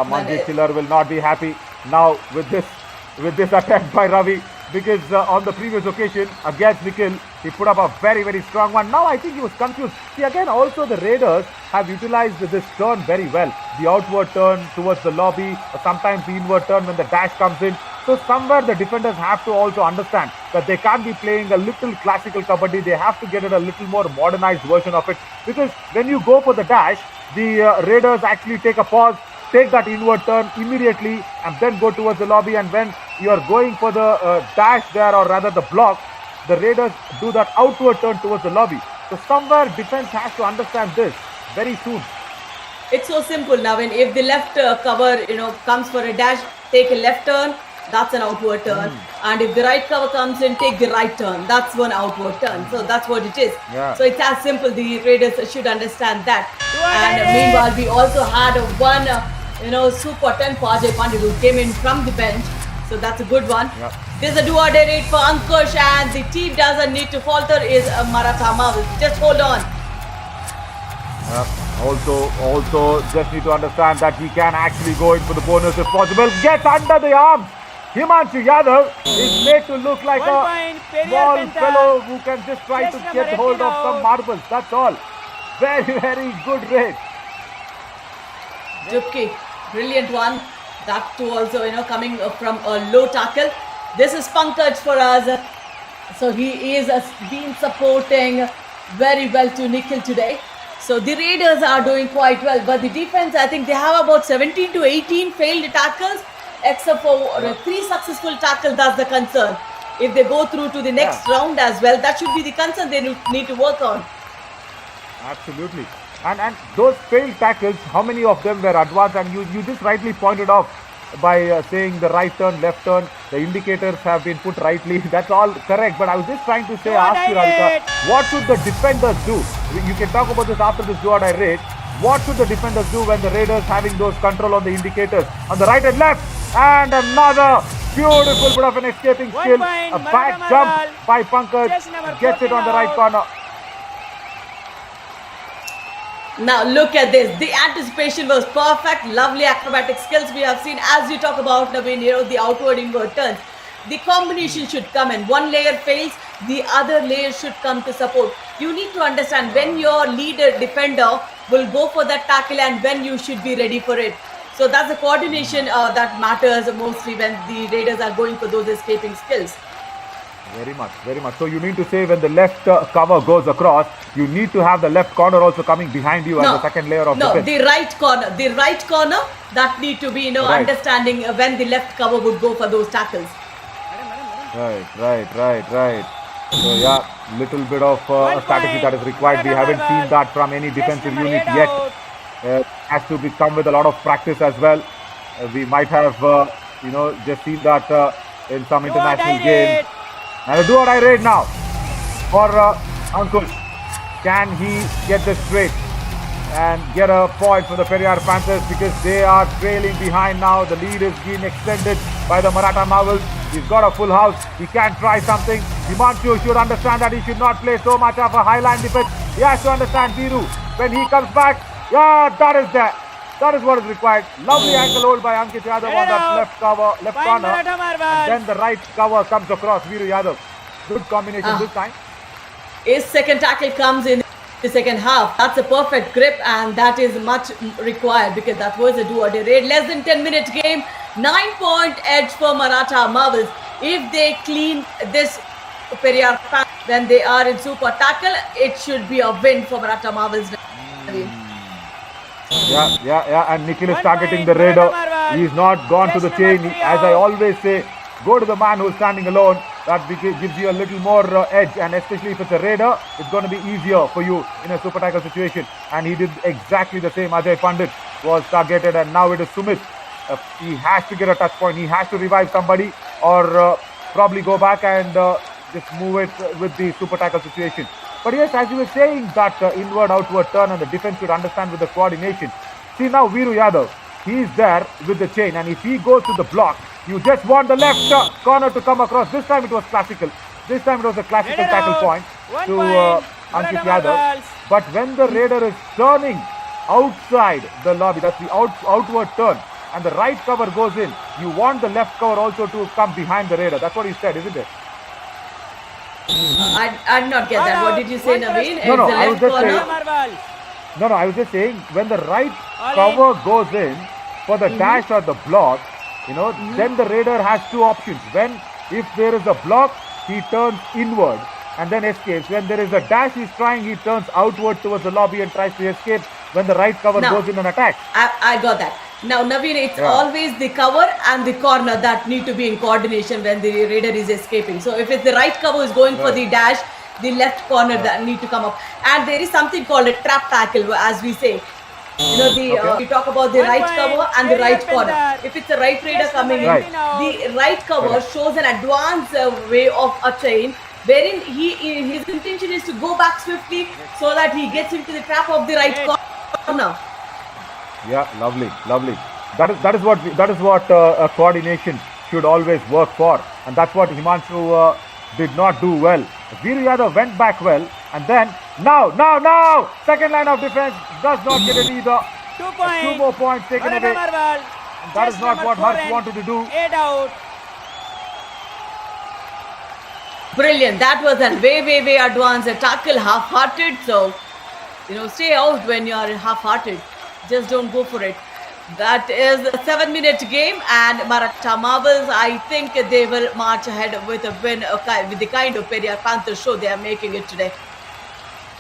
Manjit Chiller will not be happy now with this attempt by Ravi, because on the previous occasion against Nikhil, he put up a very, very strong one. Now I think he was confused. See, again, also the Raiders have utilized this turn very well. The outward turn towards the lobby, or sometimes the inward turn when the dash comes in. So somewhere the defenders have to also understand that they can't be playing a little classical kabaddi. They have to get it a little more modernized version of it. Because when you go for the dash, the Raiders actually take a pause, take that inward turn immediately, and then go towards the lobby. And when you are going for the dash there, or rather the block, the Raiders do that outward turn towards the lobby. So somewhere defense has to understand this very soon. It's so simple now. If the left cover, comes for a dash, take a left turn. That's an outward turn. And if the right cover comes in, take the right turn. That's one outward turn. So that's what it is. Yeah. So it's as simple. The Raiders should understand that. And Raiders! meanwhile, we also had one, super 10 for Ajay Pandit, who came in from the bench. So that's a good one. Yeah. There's a do-or-die raid for Ankush, and the team doesn't need to falter. Is Maratha Marvels. Just hold on. Also just need to understand that he can actually go in for the bonus if possible. Gets under the arms. Himanshu Yadav is made to look like 1 a point, Periyar small Panthers. fellow who can just try Chase to number get hold 18 of some out. marbles. That's all. Very, very good raid. Dip kick, brilliant one. That too also, coming from a low tackle. This is Pankaj for us. So he is been supporting very well to Nikhil today. So the Raiders are doing quite well, but the defense, I think they have about 17 to 18 failed tackles, except for 3 successful tackles. That's the concern. If they go through to the next round as well, that should be the concern they need to work on. Absolutely. And those failed tackles, how many of them were advanced? And you just rightly pointed out by saying the right turn, left turn, the indicators have been put rightly. That's all correct. But I was just trying to say, ask you, Radhika, what should the defenders do? You can talk about this after this do or die raid. What should the defenders do when the Raiders having those control on the indicators on the right and left? And another beautiful bit of an escaping 1 skill. point, A back Maratha jump Marwal. by Pankaj. Chase number Gets it 14 on the right out. corner. Now look at this. The anticipation was perfect. Lovely acrobatic skills we have seen. As you talk about, Naveen, the outward inward turns. The combination should come in. One layer fails, the other layer should come to support. You need to understand when your leader defender will go for that tackle and when you should be ready for it. So that's the coordination that matters mostly when the Raiders are going for those escaping skills. Very much, very much. So you mean to say when the left cover goes across, you need to have the left corner also coming behind you as the second layer of defense. The right corner that need to be Right. understanding when the left cover would go for those tackles. Right. So yeah, little bit of 1 strategy point. that is required. We Maratha haven't Marwal. seen that from any Chase defensive number unit 8 yet. out. Has to come with a lot of practice as well. We might have, just seen that in some Do or international die games. raid. And a do or die raid now for Ankush. Can he get this straight and get a point for the Periyar Panthers because they are trailing behind now. The lead is being extended by the Maratha Marvels. He's got a full house. He can try something. Himanshu should understand that he should not play so much of a high line defense. He has to understand Viru. When he comes back, that is there. That is what is required. Lovely ankle hold by Ankit Yadav on that left cover, left Fine, corner. Maratha Marwal. And then the right cover comes across Viru Yadav. Good combination this time. His second tackle comes in the second half. That's a perfect grip and that is much required because that was a do-or-die raid. Less than 10-minute game. 9-point edge for Maratha Marvels. If they clean this Periyar when they are in super tackle, it should be a win for Maratha Marvels. Yeah. And Nikhil is 1 targeting point, the Raider. Maratha Marwal. He's not gone to the Test chain. number 3 As I out. always say, go to the man who's standing alone. That gives you a little more edge, and especially if it's a Raider, it's going to be easier for you in a super tackle situation. And he did exactly the same. Ajay Pandit was targeted, and now it is Sumit. He has to get a touch point. He has to revive somebody, or probably go back and just move it with the super tackle situation. But yes, as you were saying, that inward, outward turn, and the defense should understand with the coordination. See now, Viru Yadav, he is there with the chain, and if he goes to the block, you just want the left corner to come across. This time it was classical. This time it was a classical Raider tackle out. point 1 to point, Ankit Maratha Yadav. Marvels. But when the Raider is turning outside the lobby, that's the outward turn, and the right cover goes in, you want the left cover also to come behind the Raider. That's what he said, isn't it? I did not get that. What did you say, Naveen? It's No, the I was left just corner. saying- Maratha Marvels. No, I was just saying when the right All cover goes in for the dash or the block, then the Raider has two options. If there is a block, he turns inward and then escapes. When there is a dash he's trying, he turns outward towards the lobby and tries to escape when the right cover Now, goes in and attacks. I got that. Now, Naveen, it's always the cover and the corner that need to be in coordination when the Raider is escaping. So if it's the right cover is going for the dash, the left corner that need to come up. And there is something called a trap tackle, as we say. We talk about the 1 right point, cover and the Periyar right corner. Panthers. If it's a right Raider Yes, coming in, Right. the right cover shows an advanced way of a chain, wherein his intention is to go back swiftly so that he gets into the trap of the right corner. Yeah, lovely. That is what a coordination should always work for, and that's what Himanshu did not do well. Viru Yadav went back well, and then now second line of defense does not get it either. 2 points. 2 more points taken Maratha away. Marwal. That is Chase not number what 4 Harsh and wanted to do. 8 out. Brilliant. That was a way advanced tackle, half-hearted. So, stay out when you are half-hearted. Just don't go for it. That is a 7-minute game, and Maratha Marvels, I think they will march ahead with a win, with the kind of Periyar Panthers show they are making it today.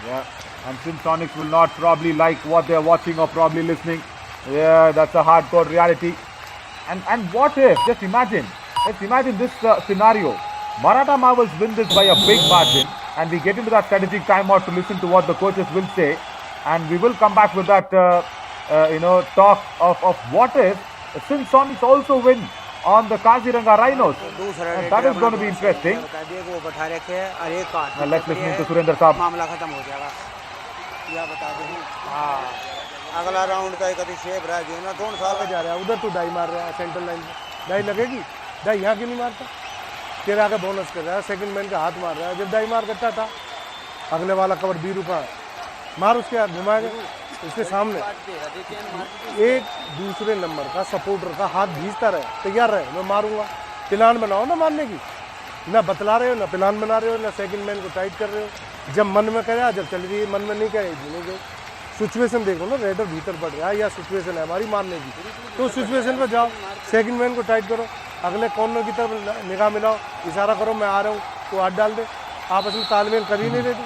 Yeah, and since Sonics will not probably like what they're watching or probably listening, yeah, that's a hardcore reality. And what if, let's imagine this scenario. Maratha Marvels win this by a big margin, and we get into that strategic timeout to listen to what the coaches will say, and we will come back with that talk of what if since Sonics also win on the Kaziranga Rhinos. And that is going to be interesting. Let's listen to Surinder Saab. अगला round का एक shape रहा है ना 2 साल का जा रहा है उधर तो डाई मार रहा है सेंट्रल लाइन में डाई लगेगी डाई यहाँ क्यों नहीं मारता तेरे आगे बोनस कर रहा है सेकंड मैन का हाथ मार रहा है जब डाई मार करता था अगले वाला कवर बीरू का मार उसके हाथ घुमाएगा उसके सामने एक दूसरे नंबर का सपोर्टर का हाथ भीजता रहे तैयार रहे मैं मारूंगा प्लान बनाओ ना मारने की ना बतला रहे हो ना प्लान बना रहे हो ना सेकंड मैन को टाइट कर रहे हो जब मन में करे जब चल रही है मन में नहीं करे नहीं सिचुएशन देखो ना रेडर भीतर पड़ रहा है या सिचुएशन है हमारी मारने की तो सिचुएशन पर जाओ सेकंड मैन को टाइट करो अगले कॉर्नर की तरफ निगाह मिलाओ इशारा करो मैं आ रहा हूँ तो हाथ डाल दे आपस में तालमेल कर ही नहीं रहे थे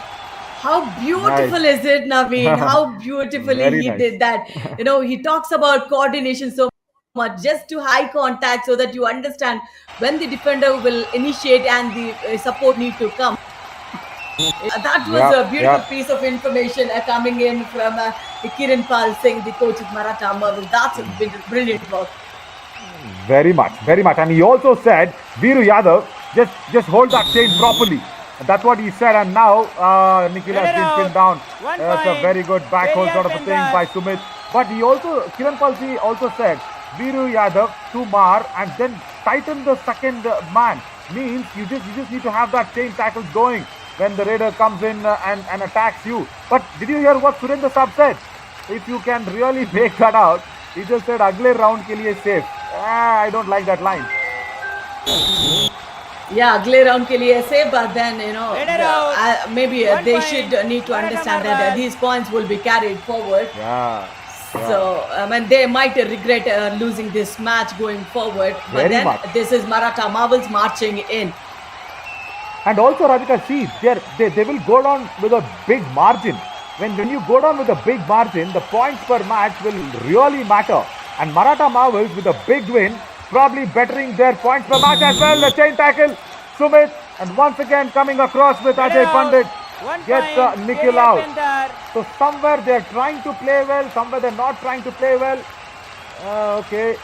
How beautiful is it, Naveen? How beautifully he did that. He talks about coordination so much, just to high contact so that you understand when the defender will initiate and the support need to come. That was a beautiful piece of information coming in from Kiran Pal Singh, the coach of Maratha Marvels. That's a brilliant work. Very much. And he also said, Viru Yadav, just hold that chain properly. That's what he said, and now Nikhil has been pinned down. That's a very good backhold sort of a thing by Sumit. But he also, Kiran Palsi also said, Viru Yadav to Mar and then tighten the second man. Means you just need to have that chain tackle going when the raider comes in and attacks you. But did you hear what Surinder Saab said? If you can really make that out, he just said, "Agle round ke liye safe." I don't like that line. Yeah, अगले round के लिए safe, but then maybe they should need to understand that these points will be carried forward. Yeah. So they might regret losing this match going forward. But Very then much. This is Maratha Marvels marching in. And also, Radhika, see, they will go down with a big margin. When you go down with a big margin, the points per match will really matter. And Maratha Marvels with a big win, probably bettering their points per match as well. The chain tackle, Sumit, and once again coming across with Ajay Pandit, gets Nikhil out. So somewhere they're trying to play well, somewhere they're not trying to play well. Okay.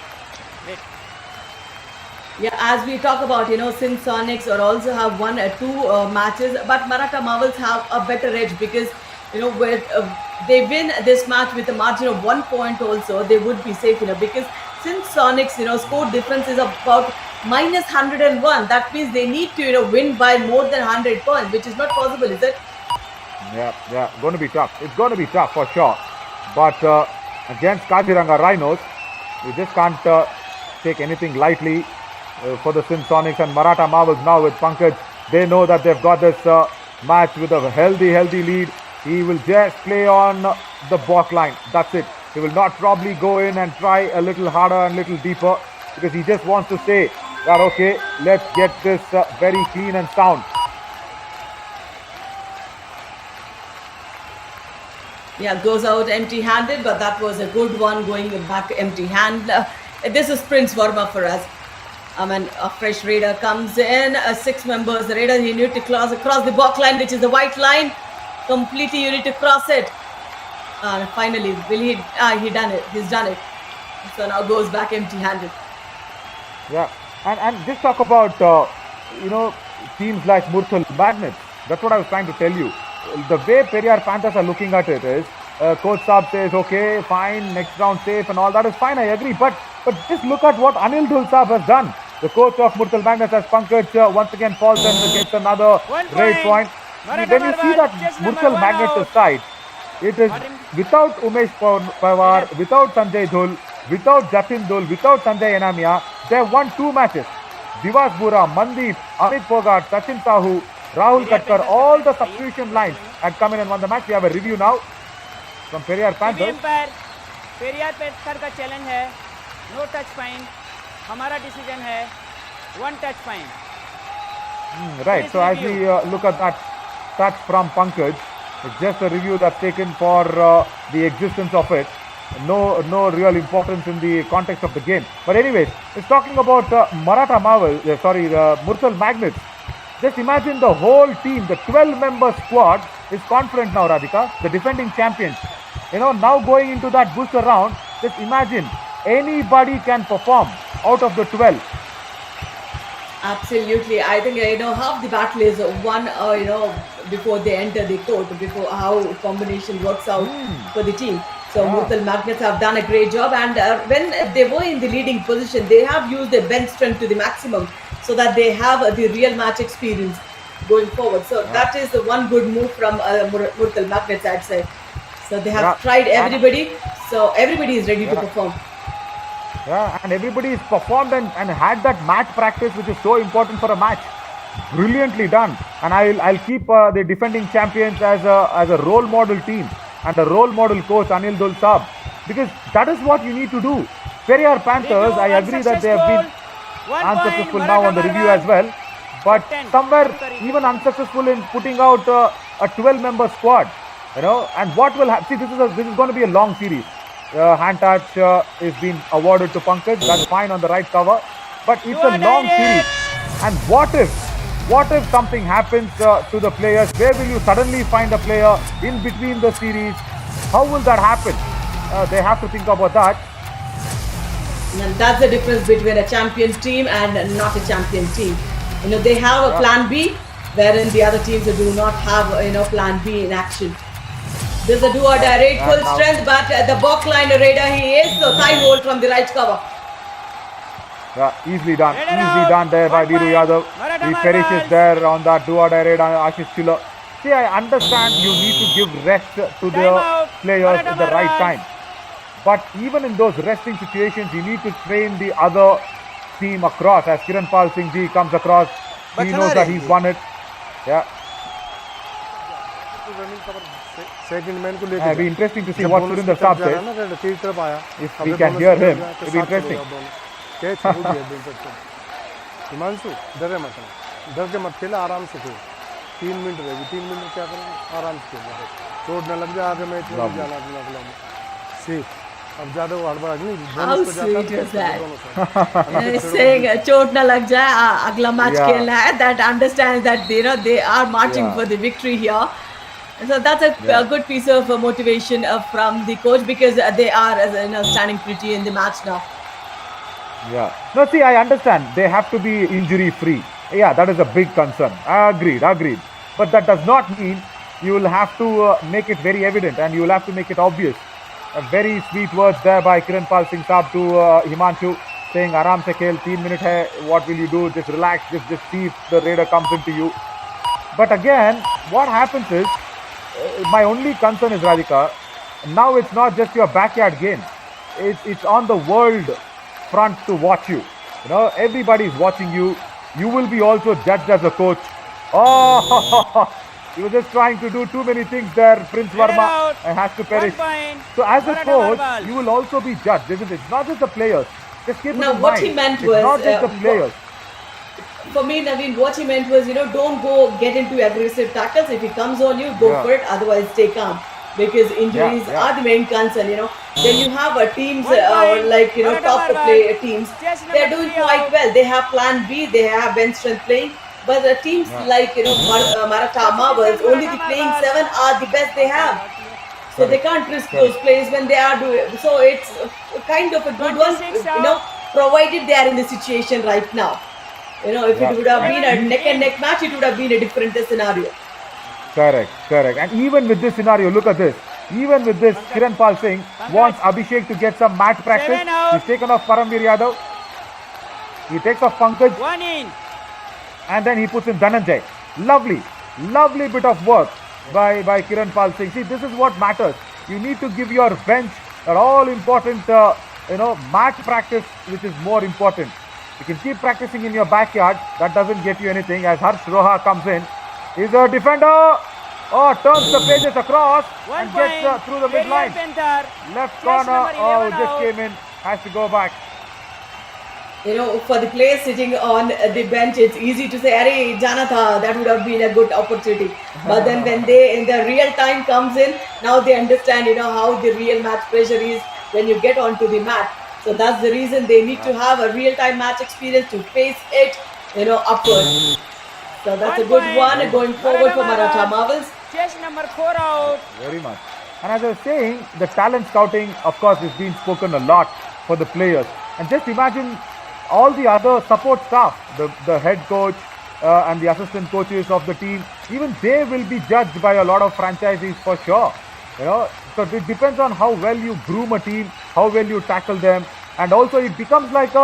Yeah, as we talk about, since Sonics or also have won 2 matches, but Maratha Marvels have a better edge because, where they win this match with a margin of 1 point also, they would be safe, because since Sonics, score difference is about minus 101, that means they need to, win by more than 100 points, which is not possible, is it? Yeah, going to be tough. It's going to be tough for sure. But against Kaziranga Rhinos, you just can't take anything lightly for the Sonics and Maratha Marvels now with Pankaj. They know that they've got this match with a healthy lead. He will just play on the back line. That's it. He will not probably go in and try a little harder and a little deeper because he just wants to say that, okay, let's get this very clean and sound. Yeah, goes out empty-handed, but that was a good one going back empty-handed. This is Prince Verma for us. A fresh raider comes in, 6 members raider. He need to cross across the back line, which is the white line. Completely, you need to cross it. Finally, he done it. He's done it. So now goes back empty-handed. Yeah, and just talk about teams like Murthal Magnets. That's what I was trying to tell you. The way Periyar Panthers are looking at it is, Coach Saab says, okay, fine, next round safe and all that is fine, I agree. But just look at what Anil Dhul Saab has done. The coach of Murthal Magnets has Pankaj once again falls and gets another great point. When you see that Murthal Magnets side, it is without Umesh Pawar, without Sanjay Dhul, without Jatin Dhul, without Sanjay Enamia. They have won 2 matches. Divas Bura, Mandeep, Amit Pogart, Sachin Sahu, Rahul Periyar Katkar, Panthers all the captain, substitution lines had come in and won the match. We have a review now from Periyar TV Panthers. Umpire Periyar panther का challenge है, no touch point, हमारा decision है 1 touch point. Right, so as we look at that touch from Pankaj, it's just a review that's taken for the existence of it. No real importance in the context of the game. But anyways, it's talking about Maratha Marvel, Murthal Magnets. Just imagine the whole team, the 12-member squad is confident now, Radhika, the defending champions. Now going into that booster round, just imagine anybody can perform out of the 12. Absolutely. I think, half the battle is won, before they enter the court, before how combination works out for the team. So Murthal Magnets have done a great job, and when they were in the leading position, they have used their bench strength to the maximum so that they have the real match experience going forward. So that is the one good move from Murthal Magnets, I'd say. So they have tried everybody, so everybody is ready to perform. Yeah, and everybody has performed and had that match practice, which is so important for a match. Brilliantly done. And I'll keep the defending champions as a role model team and a role model coach, Anil Dul Saab, because that is what you need to do. Periyar Panthers, I agree that they have been unsuccessful now on the review as well, but somewhere even unsuccessful in putting out a 12-member squad. And what will happen? See, this is going to be a long series. Hand touch is being awarded to Pankaj. That's fine on the right cover, but it's a long series. And what if something happens to the players? Where will you suddenly find a player in between the series? How will that happen? They have to think about that. And that's the difference between a champion team and not a champion team. They have a plan B, wherein the other teams do not have plan B in action. There's a do-or-die raid, full strength, but the back line raider he is, so thigh hold from the right cover. Yeah, easily done there by Viru Yadav. He perishes there on that do-or-die raid on Ashish Chiller. See, I understand you need to give rest to the players at the right time. But even in those resting situations, you need to train the other team across. As Kiran Pal Singh Ji comes across, he knows that he's won it. Yeah. Second man को It'll be interesting to see what Surinder Saab says. तेरी तरफ आया If we can hear him, it'll be interesting. Catch हो गया bill सकते हिमांशु डरे मत डर के मत खेला आराम से खेल 3 मिनट रहेगी 3 मिनट क्या करेंगे आराम से खेल चोट न लग जाए आगे मैच में जाना अगला सेफ अब ज्यादा वो हड़बड़ा नहीं How sweet is that? Saying चोट न लग जाए अगला मैच खेलना है. That understands that they are marching for the victory here. So that's a good piece of motivation from the coach, because they are standing pretty in the match now. Yeah. No, see, I understand. They have to be injury free. Yeah, that is a big concern. Agreed. But that does not mean you will have to make it very evident, and you will have to make it obvious. Very sweet words there by Kiran Pal Singh Saab to Himanshu, saying, "Aram se khel, 3 minutes hai. What will you do? Just relax. Just see if the raider comes into you." But again, what happens is, my only concern is, Radhika, now it's not just your backyard game. It's on the world front to watch you. Everybody is watching you. You will be also judged as a coach. Oh, he was just trying to do too many things there. Prince Verma has to perish. So as a coach, you will also be judged, isn't it? It's not just the players. Just keep it in mind. What he meant was, it's not just the players. For me, Naveen, what he meant was, don't go get into aggressive tackles. If he comes on you, go for it. Otherwise, stay calm, because injuries are the main concern. Then you have teams like top play teams. They're doing quite well. They have plan B. They have bench strength playing. But the teams like Maratha Marvels, only the playing 7 are the best they have. So they can't risk those plays when they are doing. So it's kind of a good one, provided they are in the situation right now. If it would have been a neck and neck match, it would have been a different scenario. Correct. And even with this scenario, look at this. Even with this, Kiran Pal Singh wants Abhishek to get some match practice. He's taken off Paramveer Yadav. He takes off Pankaj. One in. And then he puts in Dhananjay. Lovely bit of work by Kiran Pal Singh. See, this is what matters. You need to give your bench an all-important, match practice, which is more important. You can keep practicing in your backyard. That doesn't get you anything. As Harsh Roha comes in, is a defender. Oh, turns the pages across One and gets point. through the Periyar midline. Panther. Left Chase corner. number Oh, 11 just out. came in. Has to go back. For the players sitting on the bench, it's easy to say, "Arey, jana tha," that would have been a good opportunity. But then when in the real time comes in, now they understand, how the real match pressure is when you get onto the mat. So that's the reason they need to have a real time match experience to face it, upward. So that's a good one going forward for Maratha Marvels. Chase number 4 out. Very much. And as I was saying, the talent scouting, of course, is being spoken a lot for the players. And just imagine all the other support staff, the head coach and the assistant coaches of the team, even they will be judged by a lot of franchisees for sure. So it depends on how well you groom a team, how well you tackle them, and also it becomes like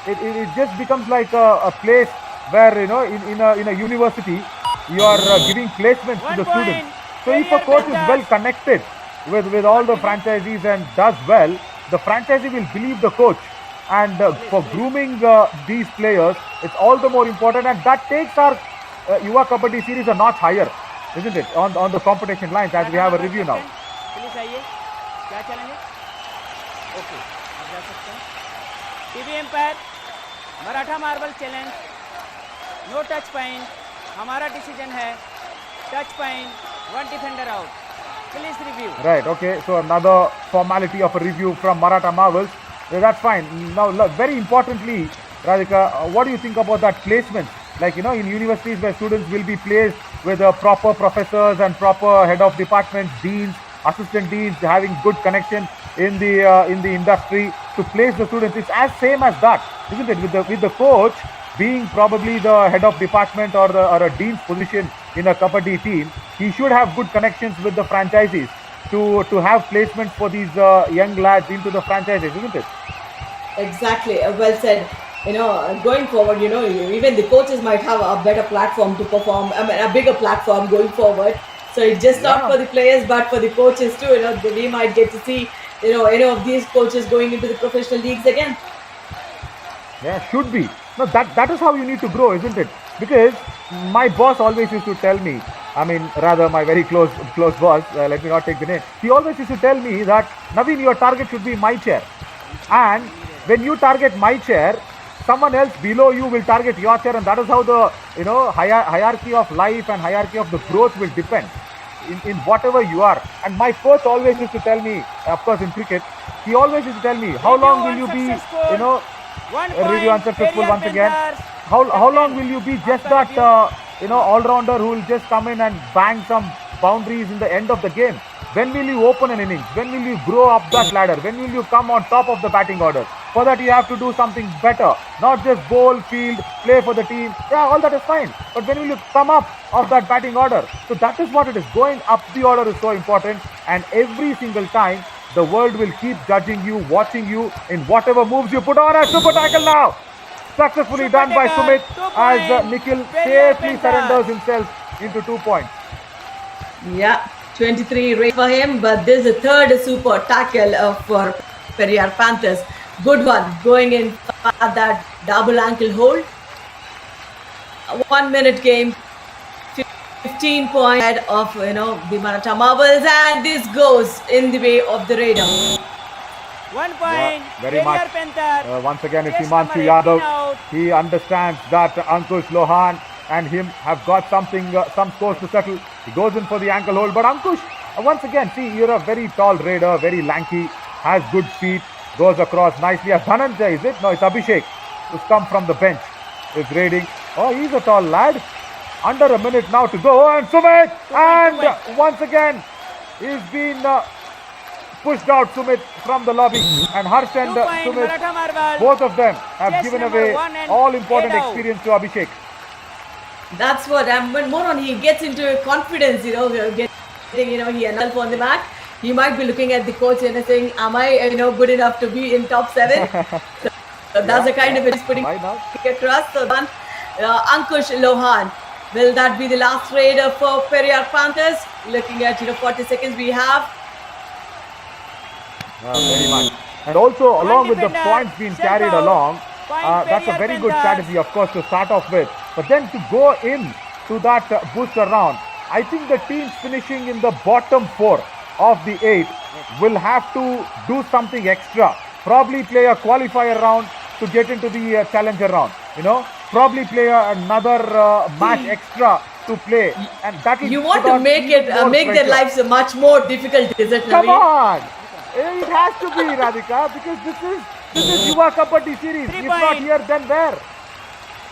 it just becomes like a place where in a university you are giving placements to the students. So if a coach is well connected with all the franchisees and does well, the franchisee will believe the coach. And for grooming these players, it's all the more important, and that takes our Yuva Kabaddi series a notch higher, isn't it? On the competition lines, as we have a review now. Please आइए क्या चलेंगे okay जा सकते हैं TV umpire Maratha marvel challenge no touch point हमारा decision है touch point one defender out please review Right, okay, so another formality of a review from Maratha Marvels. That's fine. Now, very importantly, Radhika, what do you think about that placement? Like, in universities where students will be placed with proper professors and proper head of departments, deans, assistant deans, having good connection in the industry to place the students. It's as same as that, isn't it? With the coach being probably the head of department or a dean's position in a kabaddi team, he should have good connections with the franchisees to have placements for these young lads into the franchises, isn't it? Exactly. Well said. Going forward, even the coaches might have a better platform to perform. I mean, a bigger platform going forward. So it's just not for the players, but for the coaches too. We might get to see, any of these coaches going into the professional leagues again. Yeah, should be. No, that is how you need to grow, isn't it? Because my boss always used to tell me, I mean, rather my very close boss, let me not take the name. He always used to tell me that, Naveen, your target should be my chair. And when you target my chair, someone else below you will target your chair, and that is how the hierarchy of life and hierarchy of the growth will depend in whatever you are. And my coach always used to tell me, of course in cricket, he always used to tell me, how long will you be, review unsuccessful once again. How long will you be just that all-rounder who will just come in and bang some boundaries in the end of the game? When will you open an innings? When will you grow up that ladder? When will you come on top of the batting order? For that you have to do something better, not just bowl, field, play for the team. Yeah, all that is fine. But when will you come up of that batting order? So that is what it is. Going up the order is so important, and every single time the world will keep judging you, watching you in whatever moves you put on. A super tackle now! Successfully done by Sumit as Nikhil safely surrenders himself into 2 points. Yeah, 23 rate for him, but this is the third super tackle for Periyar Panthers. Good one, going in at that double ankle hold. 1 minute game, 15 points ahead of the Maratha Marvels, and this goes in the way of the Raider. 1 point. Yeah, very much. Panther. Once again, it's Chase Himanshu number 18 Yadav. out. He understands that Ankush Lohan and him have got something, some scores to settle. He goes in for the ankle hold, but Ankush, once again, see, you're a very tall Raider, very lanky, has good feet, goes across nicely. Dhananjay, is it? No, it's Abhishek, who's come from the bench, is raiding. Oh, he's a tall lad. Under a minute now to go, and Sumit, and once again, he's been pushed out, Sumit, from the lobby, and Harsh and Sumit, both of them have given away all important experience to Abhishek. That's what, when more on he gets into confidence, getting, he enough on the mat, he might be looking at the coach and saying, am I, good enough to be in top 7? So that's the kind of it he's putting across. So then, Ankush Lohan, will that be the last raider for Periyar Panthers? Looking at, 40 seconds we have. Very much. And also, along with the points being carried along, that's a very good strategy, of course, to start off with. But then to go in to that booster round. I think the teams finishing in the bottom 4 of the 8 will have to do something extra. Probably play a qualifier round to get into the challenger round. Probably play another match extra to play, and that will. You want to make their lives much more difficult, is it, Come Naveen? on, it has to be, Radhika, because this is Yuva Kabaddi series. Three If not point. here, then where?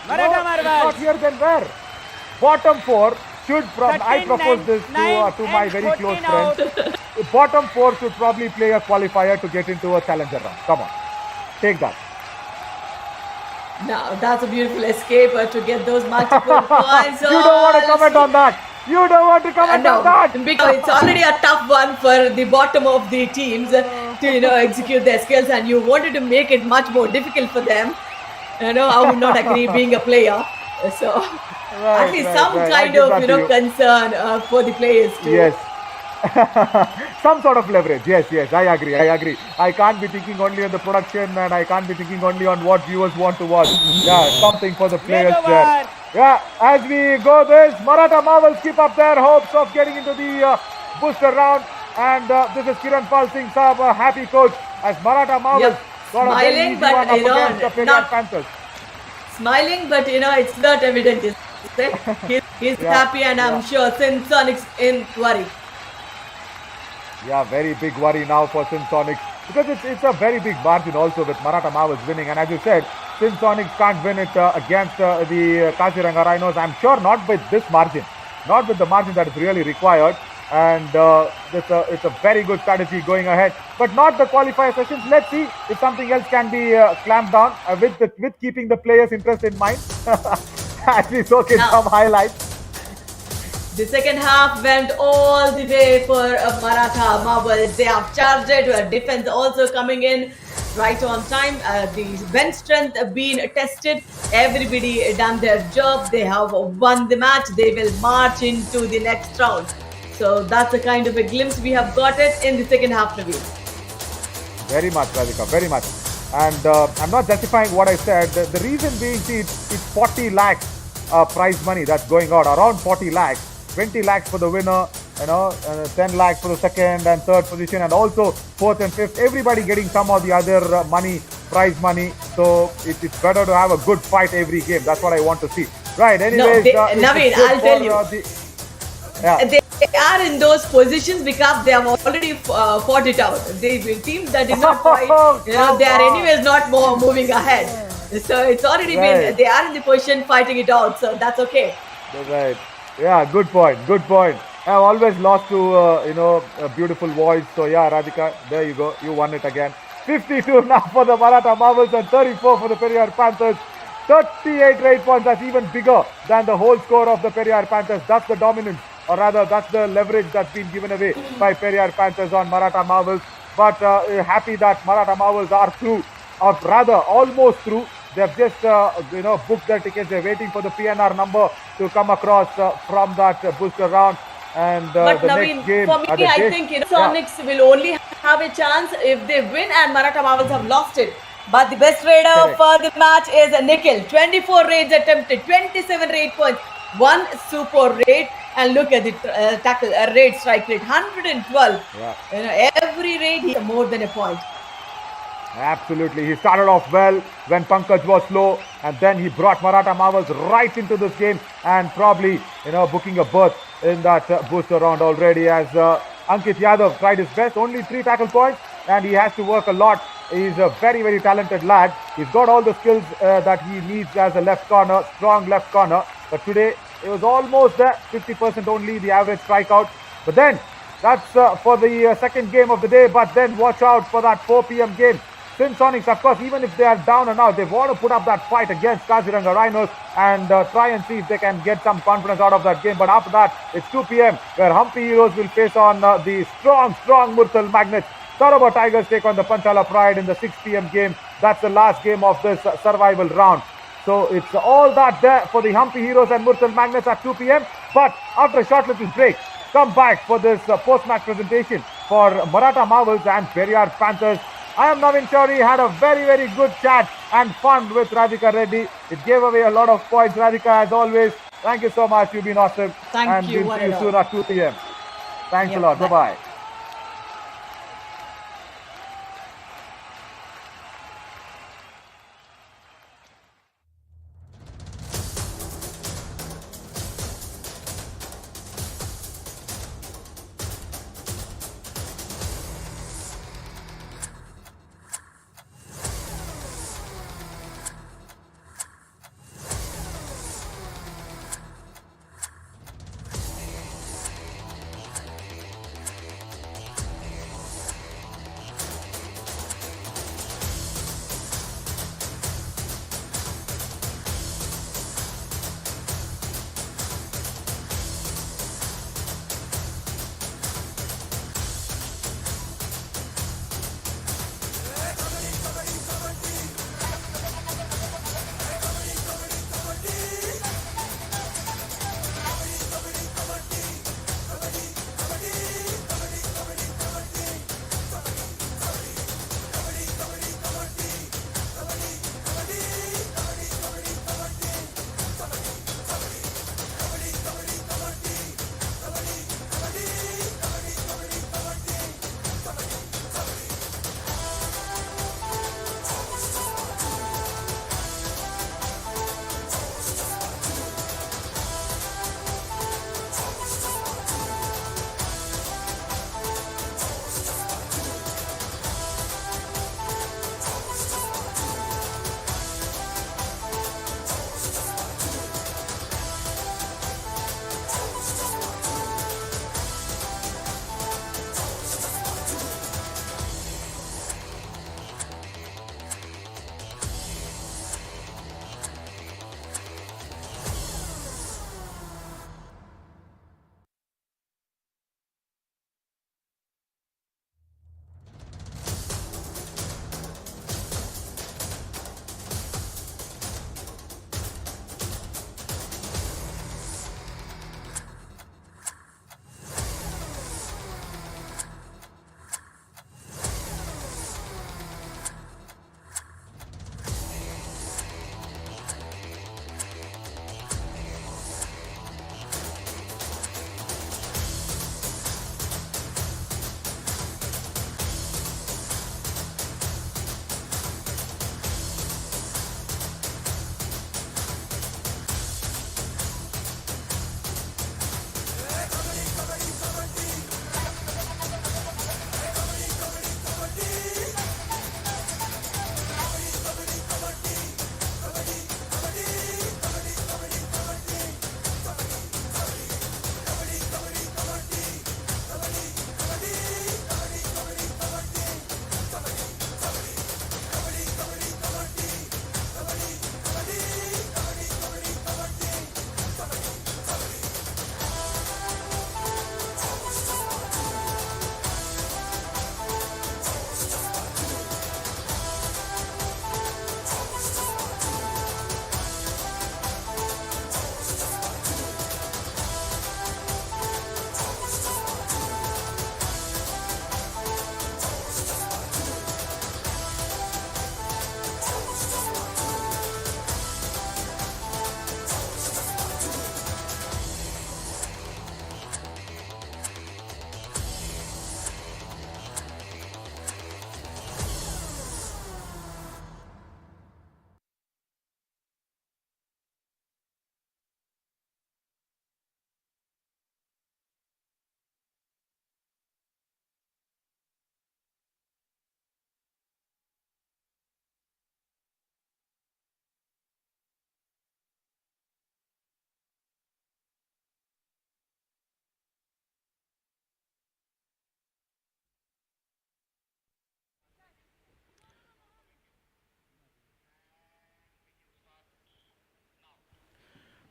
Maratha If not Marbles. here, then where? Bottom 4 should probably. I 13, propose this nine, to my and very 14 close out. friends. Bottom 4 should probably play a qualifier to get into a challenger round. Come on, take that. Now, that's a beautiful escape to get those multiple points. You don't want to comment on that. You don't want to comment on that. Because it's already a tough one for the bottom of the teams to execute their skills, and you wanted to make it much more difficult for them. I would not agree being a player. So at least some kind of concern for the players too. Yes. Some sort of leverage. Yes, I agree. I can't be thinking only on the production, and I can't be thinking only on what viewers want to watch. Yeah, something for the players there. Yeah, as we go this, Maratha Marvels keep up their hopes of getting into the booster round, and this is Kiran Pal Singh Saab, a happy coach, as Maratha Marvels got a very Smiling, easy but one up against the Periyar Panthers. Smiling, but it's not evident. Is it? He's happy, and I'm sure Sonics in worry. Yeah, very big worry now for Sonics, because it's a very big margin also with Maratha Marvels winning, and as you said, Sonics can't win it against the Kaziranga Rhinos. I'm sure not with this margin, not with the margin that is really required, and it's a very good strategy going ahead, but not the qualifier sessions. Let's see if something else can be clamped down with keeping the players' interest in mind. At least okay, some highlights. The second half went all the way for Maratha Marvels. They have charged it. Defense also coming in right on time. The bench strength been tested. Everybody done their job. They have won the match. They will march into the next round. So that's the kind of a glimpse we have got it in the second half review. Very much, Radhika, very much. And I'm not justifying what I said. The reason being, see, it's 40 lakhs prize money that's going out, around 40 lakhs. 20 lakhs for the winner, 10 lakhs for the second and third position, and also fourth and fifth. Everybody getting some of the other prize money. So it's better to have a good fight every game. That's what I want to see. Right, anyways. Naveen, I'll tell you. They are in those positions because they have already fought it out. The teams that did not fight, they are anyways not moving ahead. So it's already been, they are in the position fighting it out. So that's okay. Right. Yeah, good point. I've always lost to, a beautiful voice. So yeah, Radhika, there you go. You won it again. 52 now for the Maratha Marvels and 34 for the Periyar Panthers. 38 rate points. That's even bigger than the whole score of the Periyar Panthers. That's the dominance, or rather, that's the leverage that's been given away by Periyar Panthers on Maratha Marvels. But happy that Maratha Marvels are through, or rather, almost through. They've just, booked their tickets. They're waiting for the PNR number to come across from that booster round. And but the Naveen, next game, for me, I think Sonics will only have a chance if they win, and Maratha Marvels have lost it. But the best raider for the match is Nikhil. 24 raids attempted, 27 raid points, 1 super raid, and look at the tackle raid strike rate, 112. Yeah. Every raid he has more than a point. Absolutely. He started off well when Pankaj was slow, and then he brought Maratha Marvels right into this game, and probably, booking a berth in that booster round already, as Ankit Yadav tried his best. Only 3 tackle points, and he has to work a lot. He's a very, very talented lad. He's got all the skills that he needs as a left corner, strong left corner. But today, it was almost there, 50% only, the average strikeout. But then, that's for the second game of the day. But then watch out for that 4 p.m. game. Sonics, of course, even if they are down and out, they want to put up that fight against Kaziranga Rhinos and try and see if they can get some confidence out of that game. But after that, it's 2 p.m. where Humpy Heroes will face on the strong Murthal Magnets. Taraba Tigers take on the Panchala Pride in the 6 p.m. game. That's the last game of this survival round. So it's all that there for the Humpy Heroes and Murthal Magnets at 2 p.m. But after a short little break, come back for this post-match presentation for Maratha Marvels and Periyar Panthers. I am Naveen Chauri. Had a very, very good chat and fun with Radhika Reddy. It gave away a lot of points, Radhika, as always. Thank you so much. You've been awesome. Thank and you, we'll one see you and soon all. at 2 p.m. Thanks a Yep, lot. bye. Bye-bye.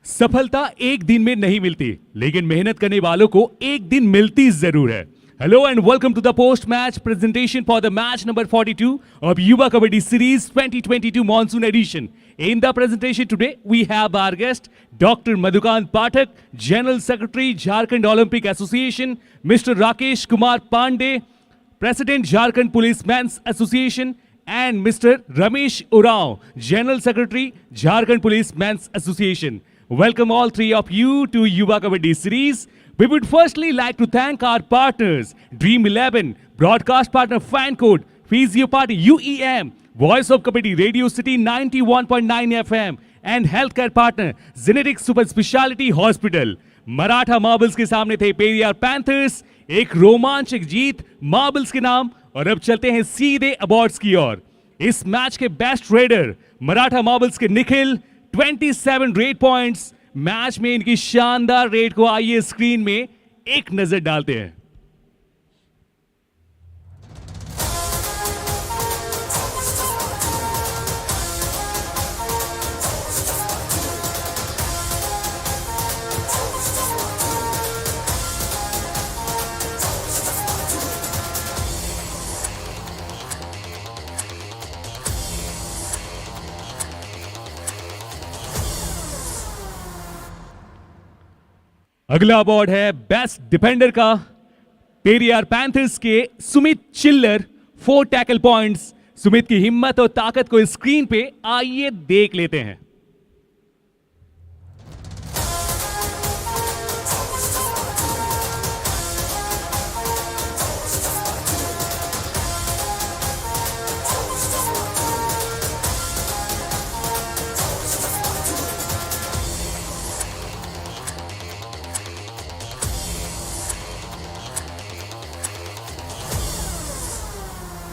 सफलता एक दिन में नहीं मिलती, लेकिन मेहनत करने वालों को एक दिन मिलती जरूर है. Hello and welcome to the post-match presentation for the match number 42 of Yuva Kabaddi Series 2022 Monsoon Edition. In the presentation today, we have our guest, Dr. Madhukant Pathak, General Secretary, Jharkhand Olympic Association, Mr. Rakesh Kumar Pandey, President, Jharkhand Policemen's Association, and Mr. Ramesh Urao, General Secretary, Jharkhand Policemen's Association. welcome all three of you to Yuva Kabaddi series. We would firstly like to thank our partners, Dream 11, broadcast partner Fan Code, Physio Party UEM, Voice of Kabaddi Radio City 91.9 FM, and healthcare partner Genetic Super Speciality Hospital. Maratha marbles के सामने थे Periyar panthers, एक रोमांचक जीत marbles के नाम। और अब चलते हैं सीधे अवार्ड्स की ओर। इस मैच के बेस्ट रेडर मराठा मार्बल्स के निखिल, 27 रेड पॉइंट्स। मैच में इनकी शानदार रेड को आइए स्क्रीन में एक नजर डालते हैं। अगला अवार्ड है बेस्ट डिफेंडर का। पेरियार पैंथर्स के सुमित चिल्लर, 4 टैकल पॉइंट्स। सुमित की हिम्मत और ताकत को स्क्रीन पे आइए देख लेते हैं।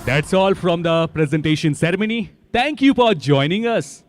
That's all from the presentation ceremony. Thank you for joining us.